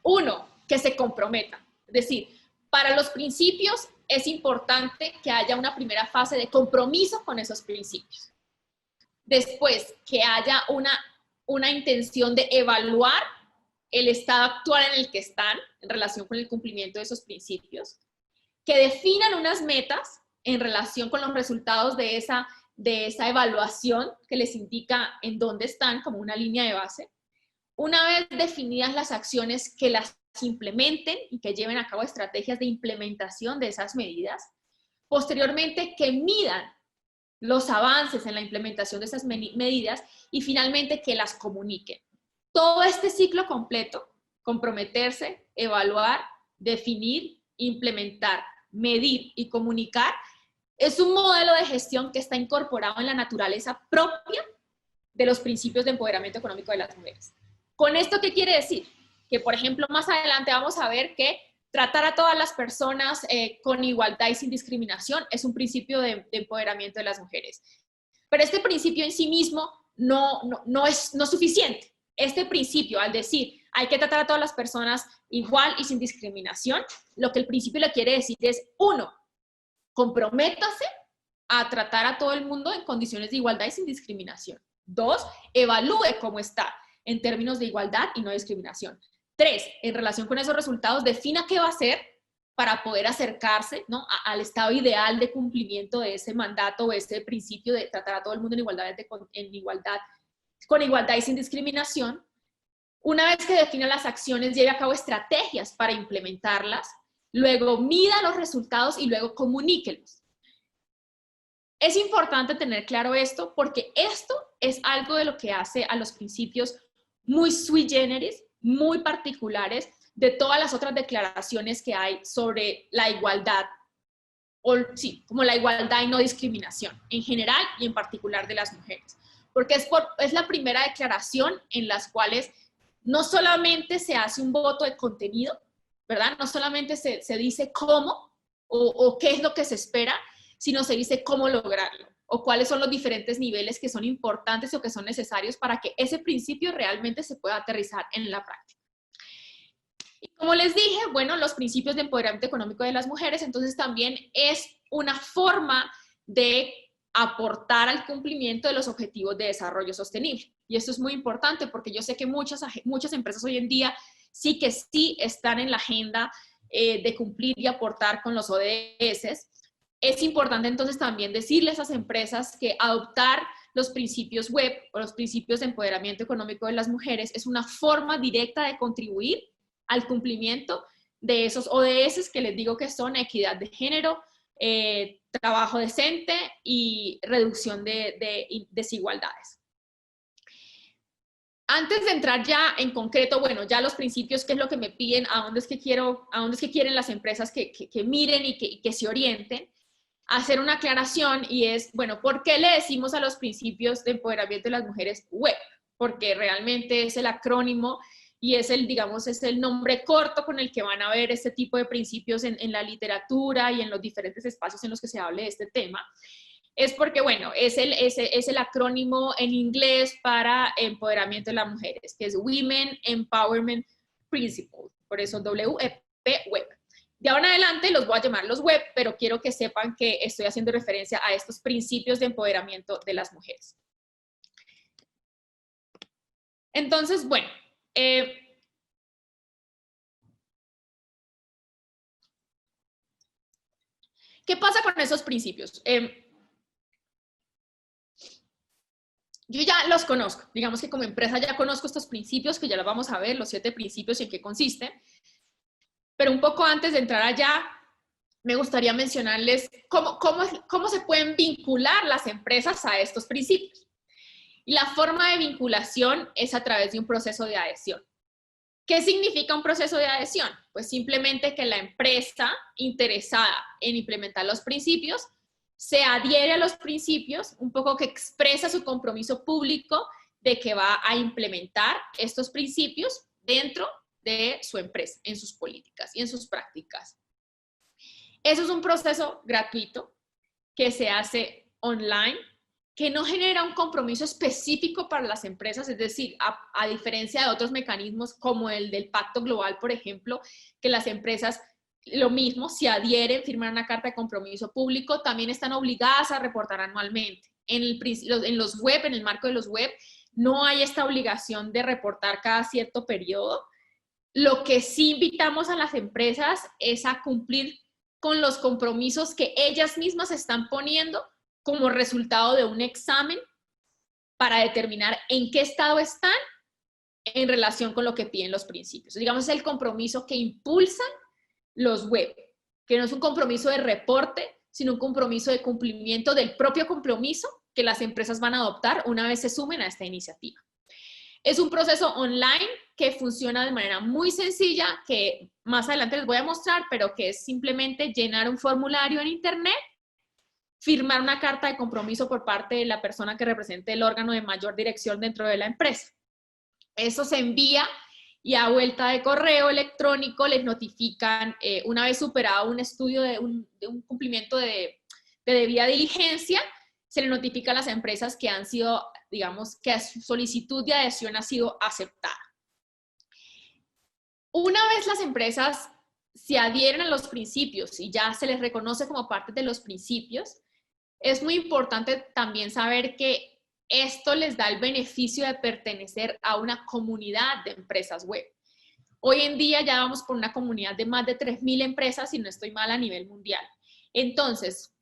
1, que se comprometa. Es decir, para los principios es importante que haya una primera fase de compromiso con esos principios. Después, que haya una intención de evaluar el estado actual en el que están en relación con el cumplimiento de esos principios, que definan unas metas en relación con los resultados de esa evaluación que les indica en dónde están como una línea de base. Una vez definidas las acciones, que las implementen y que lleven a cabo estrategias de implementación de esas medidas. Posteriormente, que midan los avances en la implementación de esas medidas y finalmente que las comuniquen. Todo este ciclo completo, comprometerse, evaluar, definir, implementar, medir y comunicar, es un modelo de gestión que está incorporado en la naturaleza propia de los principios de empoderamiento económico de las mujeres. ¿Con esto qué quiere decir? Que, por ejemplo, más adelante vamos a ver que tratar a todas las personas con igualdad y sin discriminación es un principio de empoderamiento de las mujeres. Pero este principio en sí mismo no es suficiente. Este principio, al decir hay que tratar a todas las personas igual y sin discriminación, lo que el principio le quiere decir es, 1, comprométase a tratar a todo el mundo en condiciones de igualdad y sin discriminación. 2, evalúe cómo está en términos de igualdad y no discriminación. 3, en relación con esos resultados, defina qué va a hacer para poder acercarse, ¿no?, al estado ideal de cumplimiento de ese mandato o ese principio de tratar a todo el mundo con igualdad y sin discriminación. Una vez que defina las acciones, lleve a cabo estrategias para implementarlas, luego mida los resultados y luego comuníquelos. Es importante tener claro esto porque esto es algo de lo que hace a los principios muy sui generis, muy particulares de todas las otras declaraciones que hay sobre la igualdad, como la igualdad y no discriminación, en general y en particular de las mujeres. Porque es la primera declaración en las cuales no solamente se hace un voto de contenido, ¿verdad? No solamente se dice cómo o qué es lo que se espera, sino se dice cómo lograrlo o cuáles son los diferentes niveles que son importantes o que son necesarios para que ese principio realmente se pueda aterrizar en la práctica. Y como les dije, bueno, los principios de empoderamiento económico de las mujeres, entonces también es una forma de aportar al cumplimiento de los objetivos de desarrollo sostenible. Y esto es muy importante porque yo sé que muchas empresas hoy en día sí están en la agenda de cumplir y aportar con los ODS. Es importante entonces también decirle a esas empresas que adoptar los principios web o los principios de empoderamiento económico de las mujeres es una forma directa de contribuir al cumplimiento de esos ODS que les digo que son equidad de género, trabajo decente y reducción de desigualdades. Antes de entrar ya en concreto, bueno, ya los principios, qué es lo que me piden, a dónde es que quieren las empresas que miren y que se orienten, hacer una aclaración y es, bueno, ¿por qué le decimos a los principios de empoderamiento de las mujeres web? Porque realmente es el acrónimo y es el, digamos, es el nombre corto con el que van a ver este tipo de principios en la literatura y en los diferentes espacios en los que se hable de este tema. Es porque, bueno, es el acrónimo en inglés para empoderamiento de las mujeres, que es Women Empowerment Principles, por eso WEP, web. De ahora en adelante los voy a llamar los web, pero quiero que sepan que estoy haciendo referencia a estos principios de empoderamiento de las mujeres. Entonces, bueno, ¿qué pasa con esos principios? Yo ya los conozco, digamos que como empresa ya conozco estos principios, que ya los vamos a ver, los 7 principios y en qué consisten, pero un poco antes de entrar allá, me gustaría mencionarles cómo se pueden vincular las empresas a estos principios. Y la forma de vinculación es a través de un proceso de adhesión. ¿Qué significa un proceso de adhesión? Pues simplemente que la empresa interesada en implementar los principios se adhiere a los principios, un poco que expresa su compromiso público de que va a implementar estos principios dentro de su empresa, en sus políticas y en sus prácticas. Eso es un proceso gratuito que se hace online, que no genera un compromiso específico para las empresas, es decir, a diferencia de otros mecanismos como el del Pacto Global, por ejemplo, que las empresas lo mismo, se adhieren, firman una carta de compromiso público, también están obligadas a reportar anualmente. En los web, en el marco de los web, no hay esta obligación de reportar cada cierto periodo. Lo que sí invitamos a las empresas es a cumplir con los compromisos que ellas mismas están poniendo como resultado de un examen para determinar en qué estado están en relación con lo que piden los principios. Digamos, es el compromiso que impulsan los web, que no es un compromiso de reporte, sino un compromiso de cumplimiento del propio compromiso que las empresas van a adoptar una vez se sumen a esta iniciativa. Es un proceso online que funciona de manera muy sencilla, que más adelante les voy a mostrar, pero que es simplemente llenar un formulario en internet, firmar una carta de compromiso por parte de la persona que represente el órgano de mayor dirección dentro de la empresa. Eso se envía y a vuelta de correo electrónico les notifican, una vez superado un estudio de un cumplimiento de debida diligencia, se le notifica a las empresas que han sido, digamos, que su solicitud de adhesión ha sido aceptada. Una vez las empresas se adhieren a los principios y ya se les reconoce como parte de los principios, es muy importante también saber que esto les da el beneficio de pertenecer a una comunidad de empresas web. Hoy en día ya vamos por una comunidad de más de 3.000 empresas, si no estoy mal, a nivel mundial. Entonces,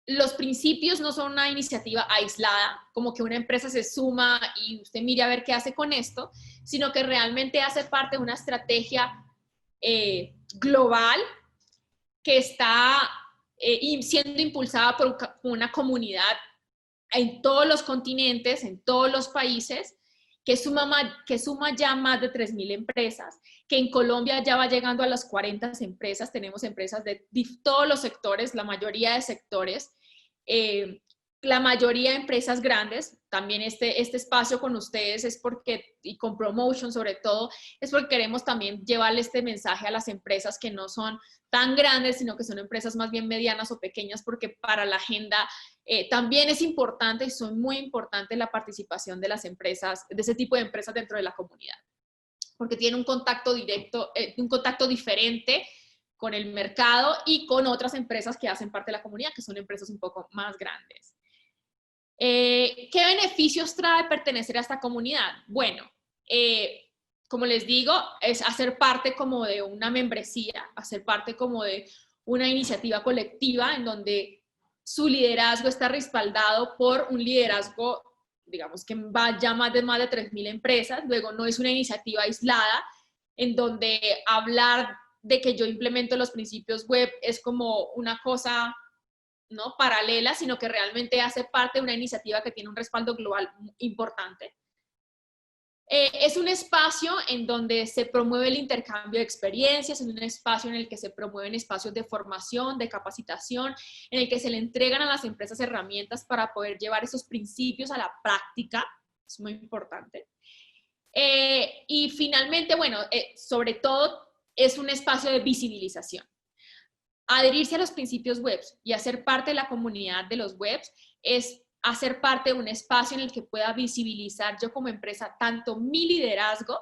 los principios no son una iniciativa aislada, como que una empresa se suma y usted mire a ver qué hace con esto, sino que realmente hace parte de una estrategia global que está siendo impulsada por una comunidad en todos los continentes, en todos los países, que suma ya más de 3.000 empresas, que en Colombia ya va llegando a las 40 empresas, tenemos empresas de todos los sectores, la mayoría de sectores, la mayoría de empresas grandes. También este espacio con ustedes es porque, y con Promotion sobre todo, es porque queremos también llevarle este mensaje a las empresas que no son tan grandes, sino que son empresas más bien medianas o pequeñas, porque para la agenda también es importante y son muy importantes la participación de las empresas, de ese tipo de empresas dentro de la comunidad, porque tienen un contacto directo, un contacto diferente con el mercado y con otras empresas que hacen parte de la comunidad, que son empresas un poco más grandes. ¿Qué beneficios trae pertenecer a esta comunidad? Bueno, como les digo, es hacer parte como de una membresía, hacer parte como de una iniciativa colectiva en donde su liderazgo está respaldado por un liderazgo digamos que va ya más de 3.000 empresas. Luego no es una iniciativa aislada en donde hablar de que yo implemento los principios web es como una cosa, ¿no?, paralela, sino que realmente hace parte de una iniciativa que tiene un respaldo global importante. Es un espacio en donde se promueve el intercambio de experiencias, es un espacio en el que se promueven espacios de formación, de capacitación, en el que se le entregan a las empresas herramientas para poder llevar esos principios a la práctica, es muy importante. Y finalmente, bueno, sobre todo es un espacio de visibilización. Adherirse a los principios webs y hacer parte de la comunidad de los webs es hacer parte de un espacio en el que pueda visibilizar yo como empresa tanto mi liderazgo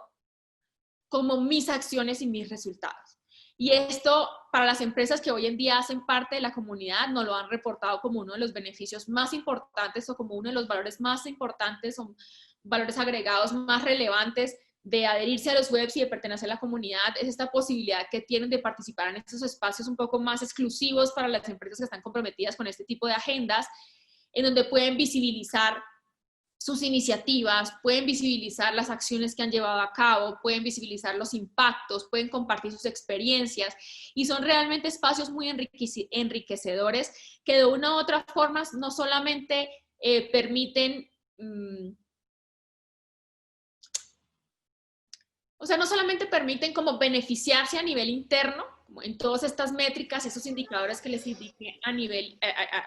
como mis acciones y mis resultados. Y esto, para las empresas que hoy en día hacen parte de la comunidad, nos lo han reportado como uno de los beneficios más importantes o como uno de los valores más importantes o valores agregados más relevantes de adherirse a los webs y de pertenecer a la comunidad, es esta posibilidad que tienen de participar en estos espacios un poco más exclusivos para las empresas que están comprometidas con este tipo de agendas, en donde pueden visibilizar sus iniciativas, pueden visibilizar las acciones que han llevado a cabo, pueden visibilizar los impactos, pueden compartir sus experiencias y son realmente espacios muy enriquecedores que de una u otra forma no solamente permiten, no solamente permiten como beneficiarse a nivel interno, como en todas estas métricas, esos indicadores que les indiqué a nivel,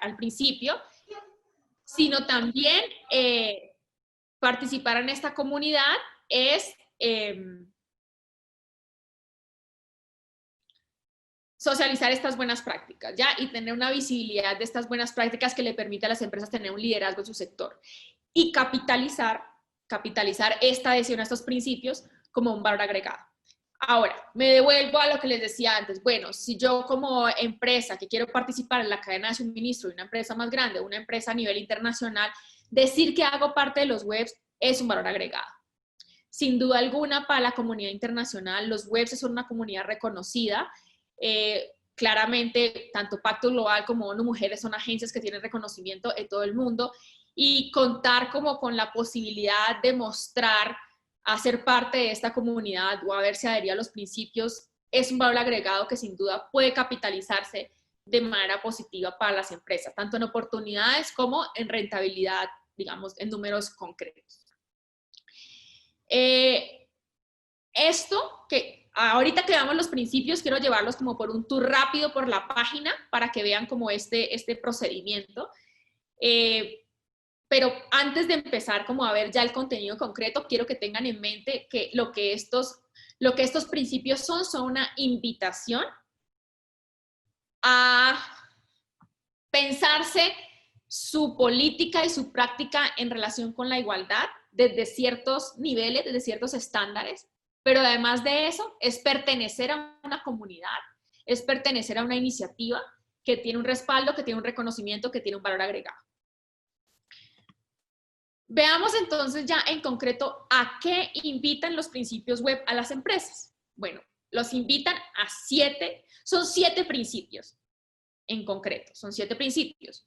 al principio, sino también participar en esta comunidad es socializar estas buenas prácticas, ¿ya? Y tener una visibilidad de estas buenas prácticas que le permite a las empresas tener un liderazgo en su sector. Y capitalizar esta adhesión a estos principios como un valor agregado. Ahora, me devuelvo a lo que les decía antes. Bueno, si yo como empresa que quiero participar en la cadena de suministro de una empresa más grande, una empresa a nivel internacional, decir que hago parte de los webs es un valor agregado. Sin duda alguna, para la comunidad internacional, los webs son una comunidad reconocida. Claramente, tanto Pacto Global como ONU Mujeres son agencias que tienen reconocimiento en todo el mundo y contar como con la posibilidad de mostrar a ser parte de esta comunidad o haberse adherido a los principios es un valor agregado que sin duda puede capitalizarse de manera positiva para las empresas, tanto en oportunidades como en rentabilidad, digamos, en números concretos. Esto que ahorita que veamos los principios, quiero llevarlos como por un tour rápido por la página para que vean como este procedimiento. Pero antes de empezar como a ver ya el contenido concreto, quiero que tengan en mente que lo que estos principios son una invitación a pensarse su política y su práctica en relación con la igualdad desde ciertos niveles, desde ciertos estándares, pero además de eso es pertenecer a una comunidad, es pertenecer a una iniciativa que tiene un respaldo, que tiene un reconocimiento, que tiene un valor agregado. Veamos entonces ya en concreto a qué invitan los principios web a las empresas. Bueno, los invitan a son 7 principios en concreto, son 7 principios.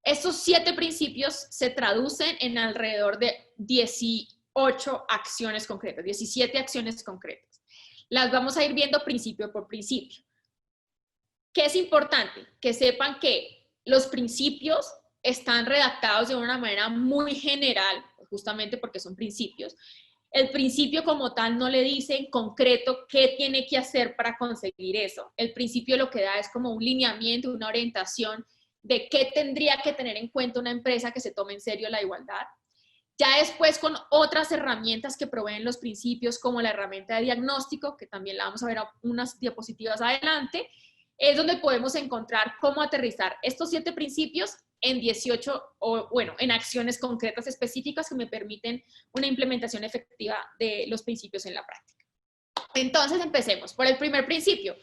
Estos 7 principios se traducen en alrededor de 18 acciones concretas, 17 acciones concretas. Las vamos a ir viendo principio por principio. ¿Qué es importante? Que sepan que los principios están redactados de una manera muy general, justamente porque son principios. El principio como tal no le dice en concreto qué tiene que hacer para conseguir eso. El principio lo que da es como un lineamiento, una orientación de qué tendría que tener en cuenta una empresa que se tome en serio la igualdad. Ya después con otras herramientas que proveen los principios, como la herramienta de diagnóstico, que también la vamos a ver a unas diapositivas adelante, es donde podemos encontrar cómo aterrizar estos 7 principios en 18, en acciones concretas específicas que me permiten una implementación efectiva de los principios en la práctica. Entonces, empecemos por el primer principio,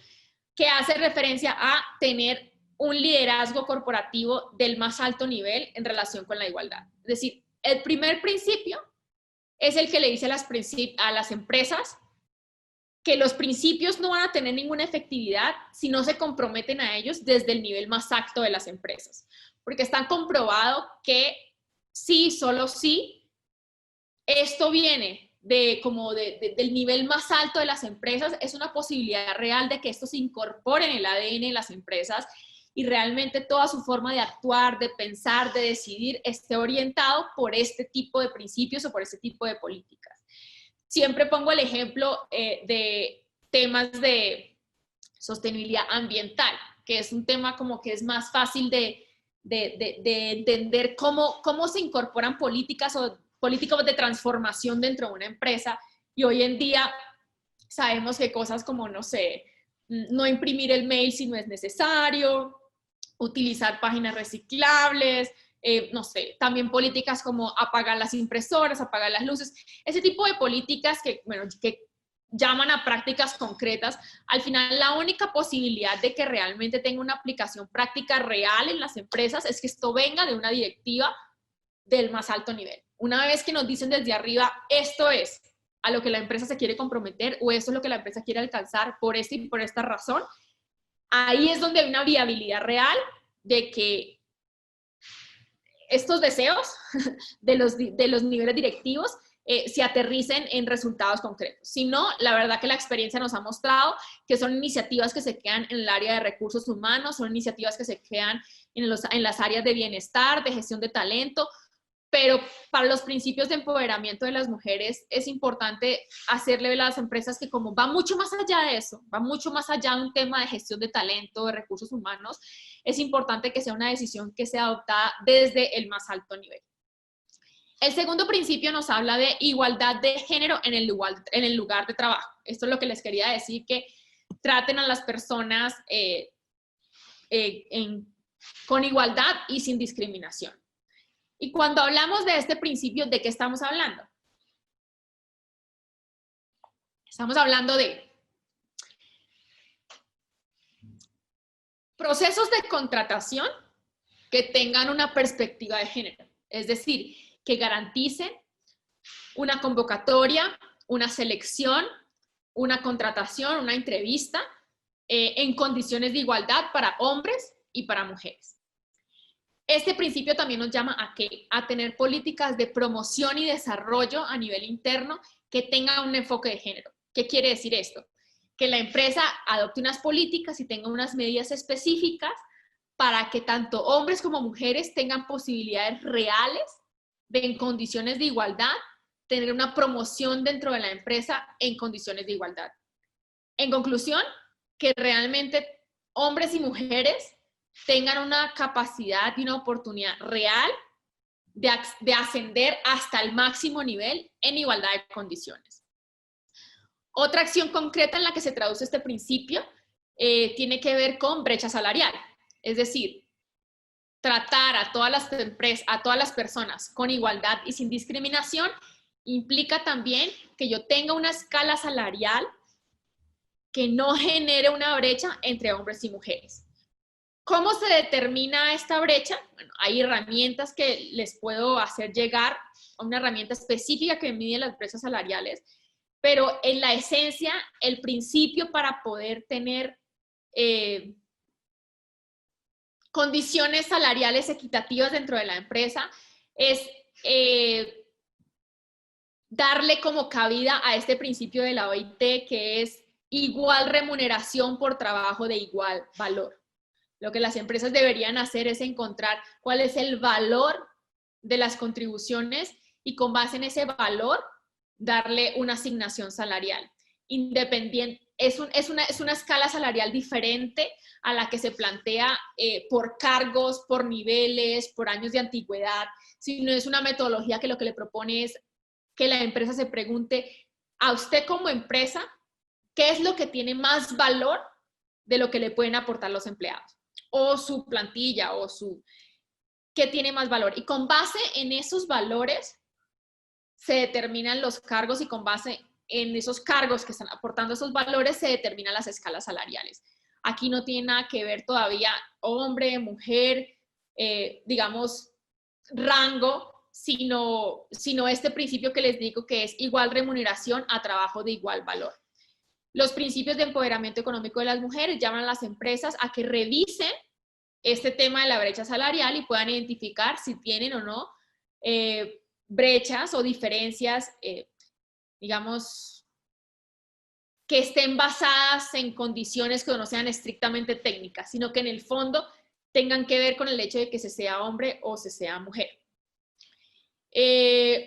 que hace referencia a tener un liderazgo corporativo del más alto nivel en relación con la igualdad. Es decir, el primer principio es el que le dice a las empresas que los principios no van a tener ninguna efectividad si no se comprometen a ellos desde el nivel más alto de las empresas. Porque está comprobado que sí, solo sí, esto viene del nivel más alto de las empresas, es una posibilidad real de que esto se incorpore en el ADN de las empresas y realmente toda su forma de actuar, de pensar, de decidir esté orientado por este tipo de principios o por este tipo de políticas. Siempre pongo el ejemplo de temas de sostenibilidad ambiental, que es un tema como que es más fácil de entender cómo se incorporan políticas o políticos de transformación dentro de una empresa. Y hoy en día sabemos que cosas como, no sé, no imprimir el mail si no es necesario, utilizar páginas reciclables, no sé, también políticas como apagar las impresoras, apagar las luces, ese tipo de políticas que, bueno, que llaman a prácticas concretas, al final la única posibilidad de que realmente tenga una aplicación práctica real en las empresas es que esto venga de una directiva del más alto nivel. Una vez que nos dicen desde arriba, esto es a lo que la empresa se quiere comprometer o esto es lo que la empresa quiere alcanzar por esta y por esta razón, ahí es donde hay una viabilidad real de que estos deseos de los niveles directivos se aterricen en resultados concretos. Si no, la verdad que la experiencia nos ha mostrado que son iniciativas que se quedan en el área de recursos humanos, son iniciativas que se quedan en las áreas de bienestar, de gestión de talento, pero para los principios de empoderamiento de las mujeres es importante hacerle ver a las empresas que como va mucho más allá de eso, va mucho más allá de un tema de gestión de talento, de recursos humanos, es importante que sea una decisión que sea adoptada desde el más alto nivel. El segundo principio nos habla de igualdad de género en el lugar de trabajo. Esto es lo que les quería decir, que traten a las personas con igualdad y sin discriminación. Y cuando hablamos de este principio, ¿de qué estamos hablando? Estamos hablando de procesos de contratación que tengan una perspectiva de género, es decir, que garanticen una convocatoria, una selección, una contratación, una entrevista en condiciones de igualdad para hombres y para mujeres. Este principio también nos llama a ¿qué? A tener políticas de promoción y desarrollo a nivel interno que tengan un enfoque de género. ¿Qué quiere decir esto? Que la empresa adopte unas políticas y tenga unas medidas específicas para que tanto hombres como mujeres tengan posibilidades reales de, en condiciones de igualdad, tener una promoción dentro de la empresa en condiciones de igualdad. En conclusión, que realmente hombres y mujeres tengan una capacidad y una oportunidad real de ascender hasta el máximo nivel en igualdad de condiciones. Otra acción concreta en la que se traduce este principio tiene que ver con brecha salarial, es decir, tratar a todas las empresas, a todas las personas con igualdad y sin discriminación implica también que yo tenga una escala salarial que no genere una brecha entre hombres y mujeres. ¿Cómo se determina esta brecha? Bueno, hay herramientas que les puedo hacer llegar, una herramienta específica que mide las brechas salariales, pero en la esencia, el principio para poder tener condiciones salariales equitativas dentro de la empresa es darle como cabida a este principio de la OIT, que es igual remuneración por trabajo de igual valor. Lo que las empresas deberían hacer es encontrar cuál es el valor de las contribuciones y con base en ese valor darle una asignación salarial. Independiente, es una escala salarial diferente a la que se plantea por cargos, por niveles, por años de antigüedad, sino es una metodología que lo que le propone es que la empresa se pregunte a usted como empresa, ¿qué es lo que tiene más valor de lo que le pueden aportar los empleados? O su plantilla, o ¿qué tiene más valor? Y con base en esos valores se determinan los cargos y con base en esos cargos que están aportando esos valores se determinan las escalas salariales. Aquí no tiene nada que ver todavía hombre, mujer, digamos, rango, sino este principio que les digo que es igual remuneración a trabajo de igual valor. Los principios de empoderamiento económico de las mujeres llaman a las empresas a que revisen este tema de la brecha salarial y puedan identificar si tienen o no brechas o diferencias, digamos, que estén basadas en condiciones que no sean estrictamente técnicas, sino que en el fondo tengan que ver con el hecho de que se sea hombre o se sea mujer.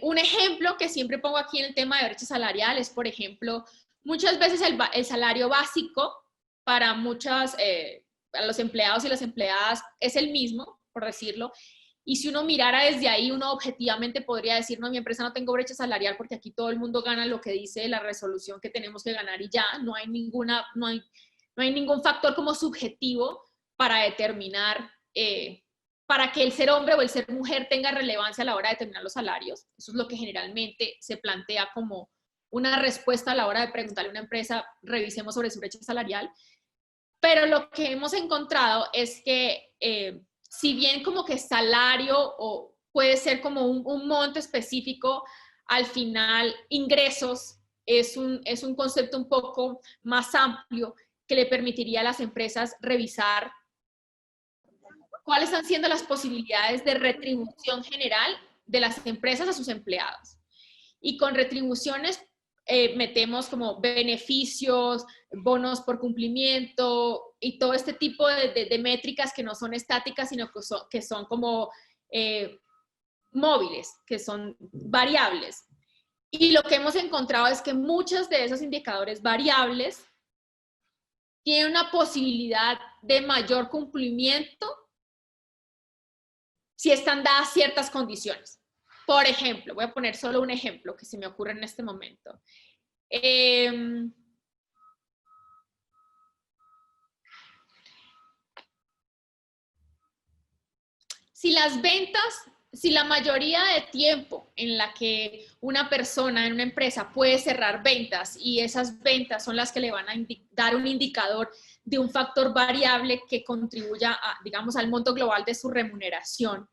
Un ejemplo que siempre pongo aquí en el tema de brecha salarial es, por ejemplo, muchas veces el salario básico para para los empleados y las empleadas es el mismo, por decirlo, y si uno mirara desde ahí, uno objetivamente podría decir, no, en mi empresa no tengo brecha salarial porque aquí todo el mundo gana lo que dice la resolución que tenemos que ganar y ya, no hay ningún factor como subjetivo para determinar, para que el ser hombre o el ser mujer tenga relevancia a la hora de determinar los salarios. Eso es lo que generalmente se plantea como una respuesta a la hora de preguntarle a una empresa, revisemos sobre su brecha salarial. Pero lo que hemos encontrado es que si bien como que salario o puede ser como un monto específico, al final ingresos es un concepto un poco más amplio que le permitiría a las empresas revisar cuáles están siendo las posibilidades de retribución general de las empresas a sus empleados. Y con retribuciones metemos como beneficios, bonos por cumplimiento y todo este tipo de métricas que no son estáticas, sino que son como móviles, que son variables. Y lo que hemos encontrado es que muchos de esos indicadores variables tienen una posibilidad de mayor cumplimiento si están dadas ciertas condiciones. Por ejemplo, voy a poner solo un ejemplo que se me ocurre en este momento. Si la mayoría de tiempo en la que una persona en una empresa puede cerrar ventas y esas ventas son las que le van a dar un indicador de un factor variable que contribuya digamos, al monto global de su remuneración.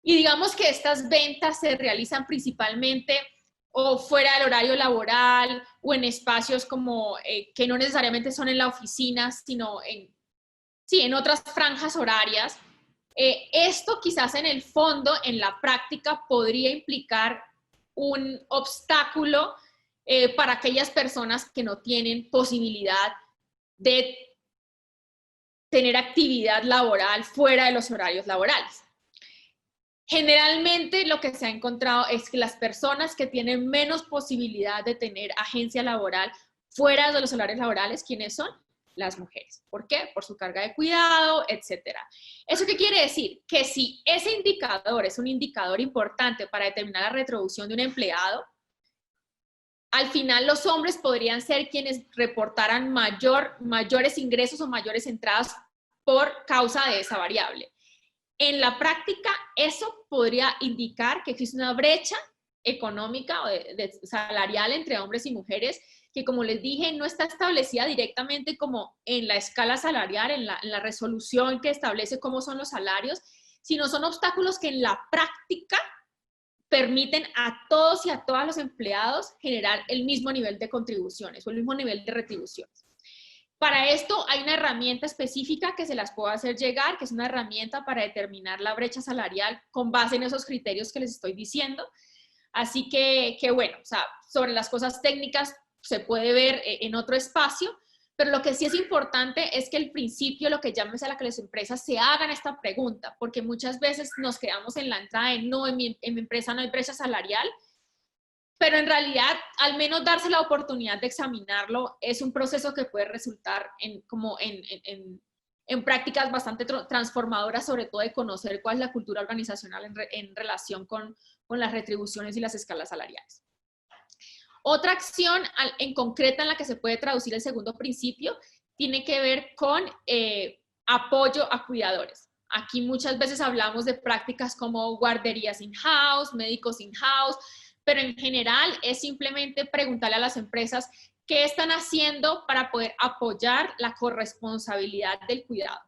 Y digamos que estas ventas se realizan principalmente o fuera del horario laboral o en espacios como que no necesariamente son en la oficina, sino en otras franjas horarias. Esto quizás en el fondo, en la práctica, podría implicar un obstáculo para aquellas personas que no tienen posibilidad de tener actividad laboral fuera de los horarios laborales. Generalmente lo que se ha encontrado es que las personas que tienen menos posibilidad de tener agencia laboral fuera de los horarios laborales, ¿quiénes son? Las mujeres. ¿Por qué? Por su carga de cuidado, etcétera. ¿Eso qué quiere decir? Que si ese indicador es un indicador importante para determinar la retribución de un empleado, al final los hombres podrían ser quienes reportaran mayores ingresos o mayores entradas por causa de esa variable. En la práctica, eso podría indicar que existe una brecha económica o salarial entre hombres y mujeres que, como les dije, no está establecida directamente como en la escala salarial, en la resolución que establece cómo son los salarios, sino son obstáculos que en la práctica permiten a todos y a todas los empleados generar el mismo nivel de contribuciones o el mismo nivel de retribuciones. Para esto hay una herramienta específica que se las puedo hacer llegar, que es una herramienta para determinar la brecha salarial con base en esos criterios que les estoy diciendo. Así que bueno, o sea, sobre las cosas técnicas se puede ver en otro espacio, pero lo que sí es importante es que el principio, lo que llames a la que las empresas se hagan esta pregunta, porque muchas veces nos quedamos en la entrada de no, en mi empresa no hay brecha salarial, pero en realidad, al menos darse la oportunidad de examinarlo es un proceso que puede resultar en prácticas bastante transformadoras, sobre todo de conocer cuál es la cultura organizacional en relación con las retribuciones y las escalas salariales. Otra acción en concreta en la que se puede traducir el segundo principio tiene que ver con apoyo a cuidadores. Aquí muchas veces hablamos de prácticas como guarderías in-house, médicos in-house, pero en general es simplemente preguntarle a las empresas qué están haciendo para poder apoyar la corresponsabilidad del cuidado.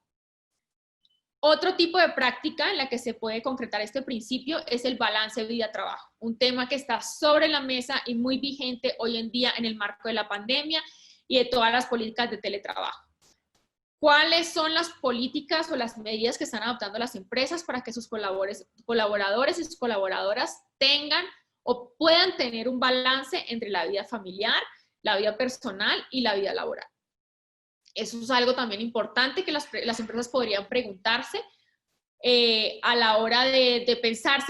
Otro tipo de práctica en la que se puede concretar este principio es el balance vida-trabajo, un tema que está sobre la mesa y muy vigente hoy en día en el marco de la pandemia y de todas las políticas de teletrabajo. ¿Cuáles son las políticas o las medidas que están adoptando las empresas para que sus colaboradores y sus colaboradoras tengan o puedan tener un balance entre la vida familiar, la vida personal y la vida laboral? Eso es algo también importante que las empresas podrían preguntarse a la hora de pensar,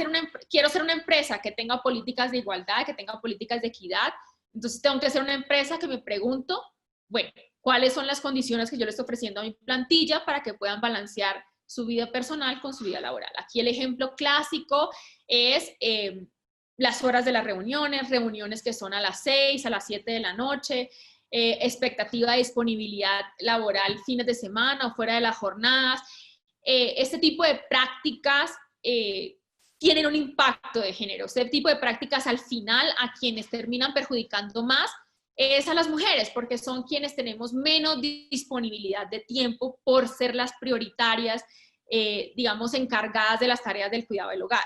quiero ser una empresa que tenga políticas de igualdad, que tenga políticas de equidad. Entonces tengo que ser una empresa que me pregunto, bueno, ¿cuáles son las condiciones que yo le estoy ofreciendo a mi plantilla para que puedan balancear su vida personal con su vida laboral? Aquí el ejemplo clásico es las horas de las reuniones que son a las 6, a las 7 de la noche, expectativa de disponibilidad laboral fines de semana o fuera de las jornadas. Este tipo de prácticas tienen un impacto de género. Este tipo de prácticas al final a quienes terminan perjudicando más es a las mujeres, porque son quienes tenemos menos disponibilidad de tiempo por ser las prioritarias, digamos, encargadas de las tareas del cuidado del hogar.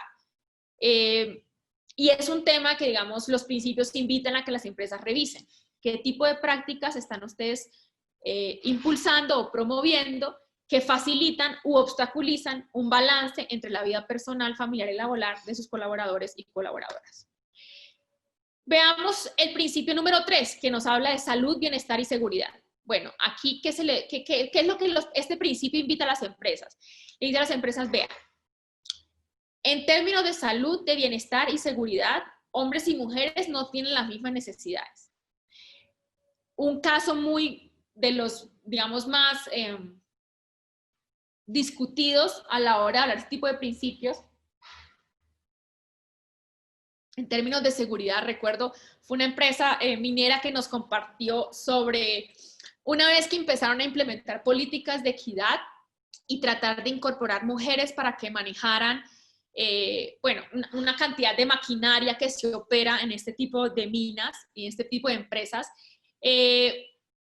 Y es un tema que, digamos, los principios invitan a que las empresas revisen. ¿Qué tipo de prácticas están ustedes impulsando o promoviendo que facilitan u obstaculizan un balance entre la vida personal, familiar y laboral de sus colaboradores y colaboradoras? Veamos el principio número 3, que nos habla de salud, bienestar y seguridad. Bueno, aquí, ¿qué es lo que este principio invita a las empresas? Le dice a las empresas, vean, en términos de salud, de bienestar y seguridad, hombres y mujeres no tienen las mismas necesidades. Un caso muy de los, digamos, más discutidos a la hora de hablar de este tipo de principios, en términos de seguridad, recuerdo, fue una empresa minera que nos compartió sobre una vez que empezaron a implementar políticas de equidad y tratar de incorporar mujeres para que manejaran, bueno, una cantidad de maquinaria que se opera en este tipo de minas y este tipo de empresas.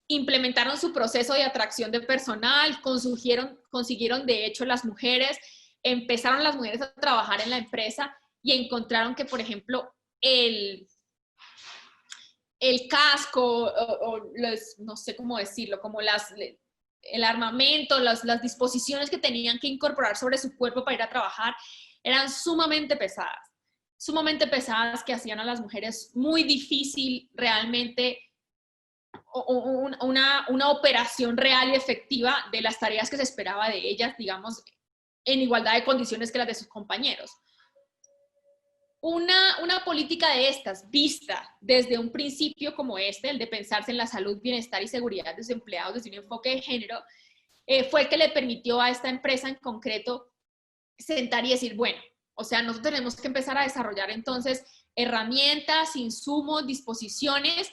Implementaron su proceso de atracción de personal, consiguieron de hecho empezaron las mujeres a trabajar en la empresa y encontraron que, por ejemplo, el casco no sé cómo decirlo, como el armamento, las disposiciones que tenían que incorporar sobre su cuerpo para ir a trabajar eran sumamente pesadas que hacían a las mujeres muy difícil realmente una operación real y efectiva de las tareas que se esperaba de ellas, digamos, en igualdad de condiciones que las de sus compañeros. Una política de estas, vista desde un principio como este, el de pensarse en la salud, bienestar y seguridad de sus empleados desde un enfoque de género, fue el que le permitió a esta empresa en concreto sentar y decir, bueno, o sea, nosotros tenemos que empezar a desarrollar entonces herramientas, insumos, disposiciones,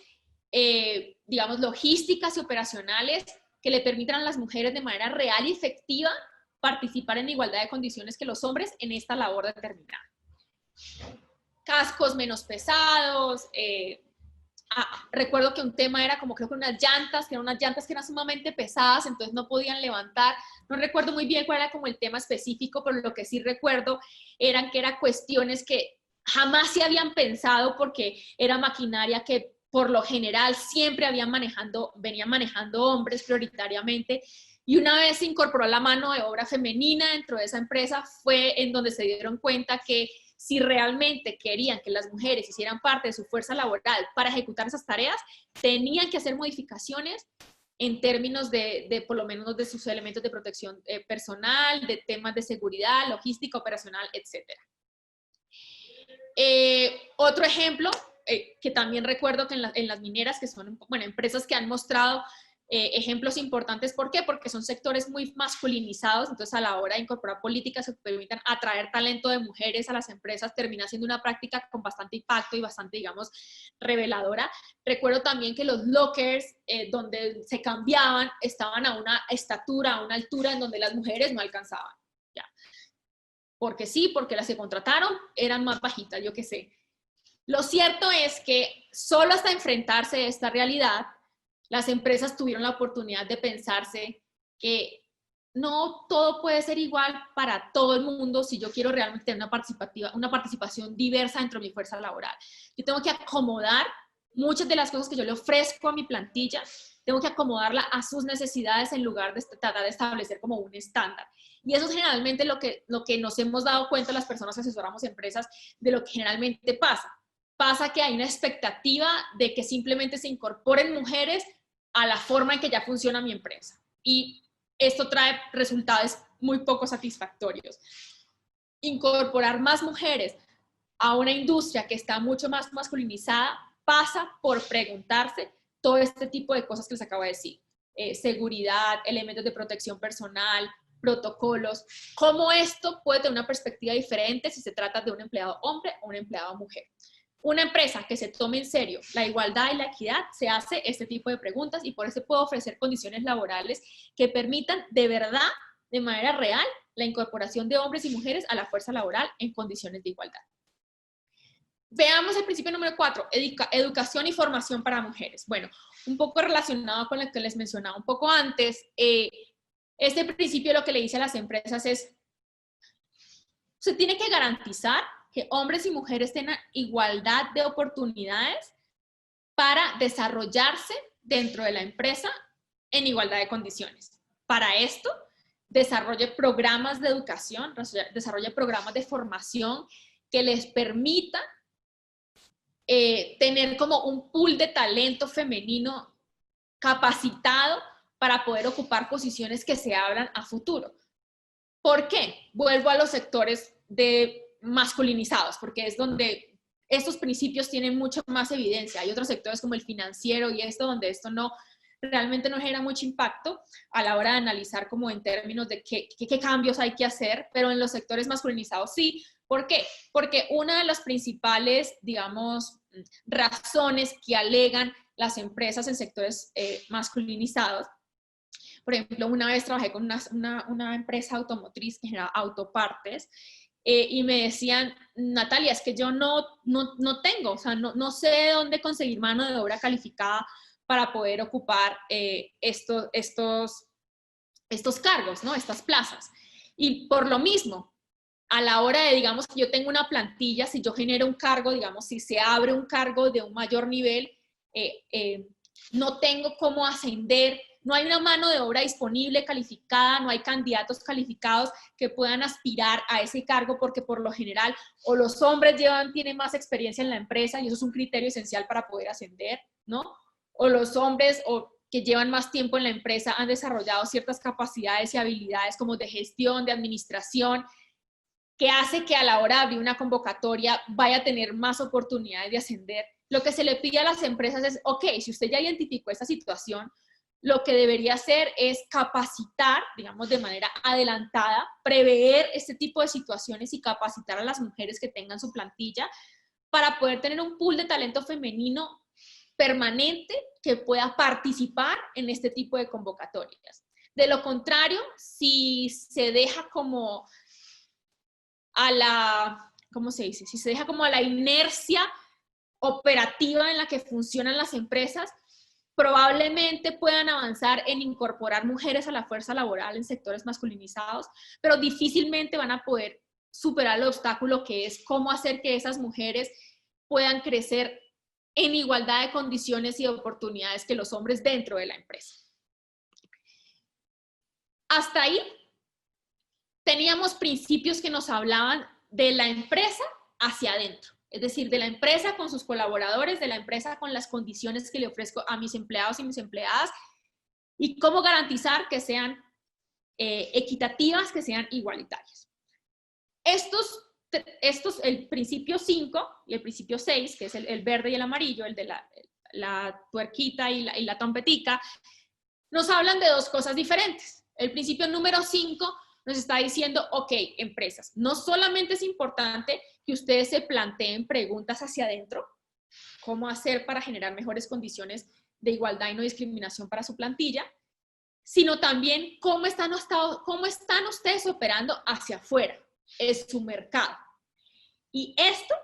digamos, logísticas y operacionales que le permitan a las mujeres de manera real y efectiva participar en igualdad de condiciones que los hombres en esta labor determinada. Cascos menos pesados, recuerdo que un tema era como creo que unas llantas que eran sumamente pesadas, entonces no podían levantar, no recuerdo muy bien cuál era como el tema específico, pero lo que sí recuerdo eran cuestiones que jamás se habían pensado porque era maquinaria que por lo general siempre venían manejando hombres prioritariamente, y una vez se incorporó la mano de obra femenina dentro de esa empresa fue en donde se dieron cuenta que si realmente querían que las mujeres hicieran parte de su fuerza laboral para ejecutar esas tareas, tenían que hacer modificaciones en términos de por lo menos de sus elementos de protección personal, de temas de seguridad, logística, operacional, etc. Otro ejemplo que también recuerdo que en las mineras, que son empresas que han mostrado ejemplos importantes. ¿Por qué? Porque son sectores muy masculinizados, entonces a la hora de incorporar políticas que permitan atraer talento de mujeres a las empresas termina siendo una práctica con bastante impacto y bastante, digamos, reveladora. Recuerdo también que los lockers donde se cambiaban estaban a una estatura, a una altura en donde las mujeres no alcanzaban. ¿Ya? Porque sí, porque las que contrataron eran más bajitas, yo qué sé. Lo cierto es que solo hasta enfrentarse a esta realidad, las empresas tuvieron la oportunidad de pensarse que no todo puede ser igual para todo el mundo si yo quiero realmente tener una participación diversa dentro de mi fuerza laboral. Yo tengo que acomodar muchas de las cosas que yo le ofrezco a mi plantilla, tengo que acomodarla a sus necesidades en lugar de tratar de establecer como un estándar. Y eso es generalmente lo que nos hemos dado cuenta las personas que asesoramos empresas de lo que generalmente pasa. Pasa que hay una expectativa de que simplemente se incorporen mujeres a la forma en que ya funciona mi empresa. Y esto trae resultados muy poco satisfactorios. Incorporar más mujeres a una industria que está mucho más masculinizada pasa por preguntarse todo este tipo de cosas que les acabo de decir. Seguridad, elementos de protección personal, protocolos, cómo esto puede tener una perspectiva diferente si se trata de un empleado hombre o una empleada mujer. Una empresa que se tome en serio la igualdad y la equidad se hace este tipo de preguntas y por eso puede ofrecer condiciones laborales que permitan de verdad, de manera real, la incorporación de hombres y mujeres a la fuerza laboral en condiciones de igualdad. Veamos el principio número 4, educación y formación para mujeres. Bueno, un poco relacionado con lo que les mencionaba un poco antes, este principio lo que le dice a las empresas es, se tiene que garantizar que hombres y mujeres tengan igualdad de oportunidades para desarrollarse dentro de la empresa en igualdad de condiciones. Para esto, desarrolle programas de educación, desarrolle programas de formación que les permitan tener como un pool de talento femenino capacitado para poder ocupar posiciones que se abran a futuro. ¿Por qué? Vuelvo a los sectores masculinizados, porque es donde estos principios tienen mucha más evidencia. Hay otros sectores como el financiero y esto, donde esto realmente no genera mucho impacto a la hora de analizar como en términos de qué cambios hay que hacer, pero en los sectores masculinizados sí. ¿Por qué? Porque una de las principales, digamos, razones que alegan las empresas en sectores masculinizados, por ejemplo, una vez trabajé con una empresa automotriz que genera autopartes y me decían, Natalia, es que yo no tengo, o sea, no sé de dónde conseguir mano de obra calificada para poder ocupar estos cargos, ¿no? Estas plazas. Y por lo mismo, a la hora de, digamos, que yo tengo una plantilla, si yo genero un cargo, digamos, si se abre un cargo de un mayor nivel, no tengo cómo ascender, no hay una mano de obra disponible, calificada, no hay candidatos calificados que puedan aspirar a ese cargo porque por lo general o los hombres tienen más experiencia en la empresa y eso es un criterio esencial para poder ascender, ¿no? O los hombres que llevan más tiempo en la empresa han desarrollado ciertas capacidades y habilidades como de gestión, de administración, que hace que a la hora de abrir una convocatoria vaya a tener más oportunidades de ascender. Lo que se le pide a las empresas es, ok, si usted ya identificó esta situación, lo que debería hacer es capacitar, digamos, de manera adelantada, prever este tipo de situaciones y capacitar a las mujeres que tengan su plantilla para poder tener un pool de talento femenino permanente que pueda participar en este tipo de convocatorias. De lo contrario, si se deja como ¿cómo se dice? Si se deja como a la inercia operativa en la que funcionan las empresas, probablemente puedan avanzar en incorporar mujeres a la fuerza laboral en sectores masculinizados, pero difícilmente van a poder superar el obstáculo que es cómo hacer que esas mujeres puedan crecer en igualdad de condiciones y oportunidades que los hombres dentro de la empresa. Hasta ahí teníamos principios que nos hablaban de la empresa hacia adentro. Es decir, de la empresa con sus colaboradores, de la empresa con las condiciones que le ofrezco a mis empleados y mis empleadas y cómo garantizar que sean equitativas, que sean igualitarias. El principio 5 y el principio 6, que es el verde y el amarillo, el de la tuerquita y la trompetica, nos hablan de dos cosas diferentes. El principio número 5 nos está diciendo, ok, empresas, no solamente es importante que ustedes se planteen preguntas hacia adentro, cómo hacer para generar mejores condiciones de igualdad y no discriminación para su plantilla, sino también cómo están ustedes operando hacia afuera, es su mercado. Y esto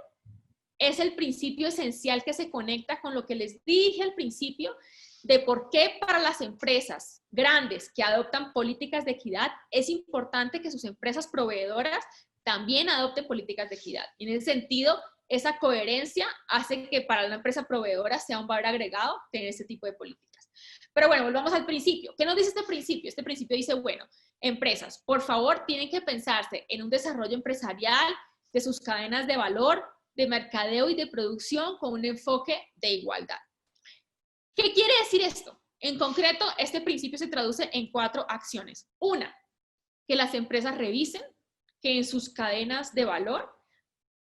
es el principio esencial que se conecta con lo que les dije al principio de por qué para las empresas grandes que adoptan políticas de equidad es importante que sus empresas proveedoras también adopten políticas de equidad. Y en ese sentido, esa coherencia hace que para la empresa proveedora sea un valor agregado tener este tipo de políticas. Pero bueno, volvamos al principio. ¿Qué nos dice este principio? Este principio dice, bueno, empresas, por favor, tienen que pensarse en un desarrollo empresarial de sus cadenas de valor, de mercadeo y de producción con un enfoque de igualdad. ¿Qué quiere decir esto? En concreto, este principio se traduce en 4 acciones. Una, que las empresas revisen que en sus cadenas de valor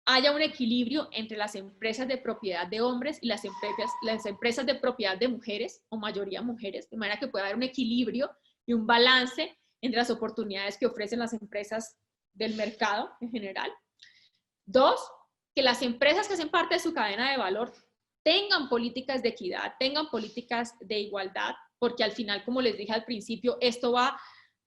haya un equilibrio entre las empresas de propiedad de hombres y las empresas de propiedad de mujeres, o mayoría mujeres, de manera que pueda haber un equilibrio y un balance entre las oportunidades que ofrecen las empresas del mercado en general. 2, que las empresas que hacen parte de su cadena de valor tengan políticas de equidad, tengan políticas de igualdad, porque al final, como les dije al principio, esto va